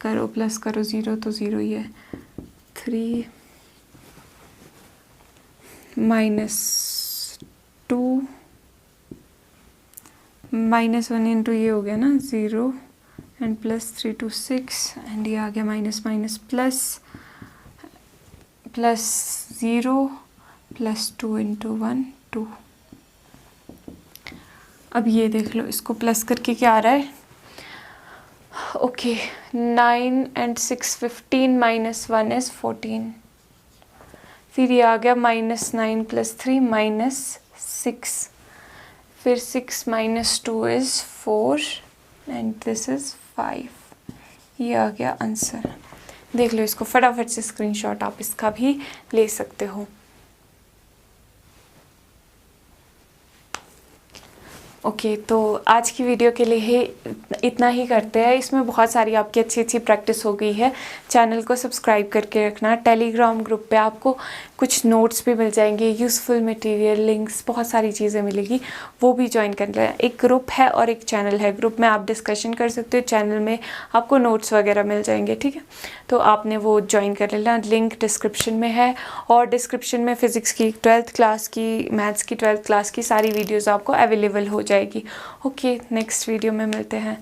करो, प्लस करो, 0 तो 0 ही है। 3 -2 -1 इंटू ये हो गया ना 0 एंड प्लस 3 2 6 एंड ये आ गया minus minus plus 0 plus 2 into 1 2। अब ये देख लो, इसको प्लस करके क्या आ रहा है, ओके 9 एंड 6 15 -1 इज़ 14। फिर ये आ गया -9 प्लस 3 -6, फिर 6 -2 इज़ 4 एंड दिस इज़ 5। ये आ गया आंसर। देख लो इसको, फटाफट से स्क्रीनशॉट आप इसका भी ले सकते हो। ओके, तो आज की वीडियो के लिए इतना ही करते हैं। इसमें बहुत सारी आपकी अच्छी अच्छी प्रैक्टिस हो गई है। चैनल को सब्सक्राइब करके रखना। टेलीग्राम ग्रुप पे आपको कुछ नोट्स भी मिल जाएंगे, यूज़फुल मटेरियल, लिंक्स, बहुत सारी चीज़ें मिलेगी, वो भी ज्वाइन कर लेना। एक ग्रुप है और एक चैनल है। ग्रुप में आप डिस्कशन कर सकते हो, चैनल में आपको नोट्स वगैरह मिल जाएंगे, ठीक है। तो आपने वो ज्वाइन कर लेना, लिंक डिस्क्रिप्शन में है। और डिस्क्रिप्शन में फ़िज़िक्स की 12th क्लास की, मैथ्स की 12th क्लास की सारी वीडियोज़ आपको अवेलेबल हो जाएगी। ओके, नेक्स्ट वीडियो में मिलते हैं।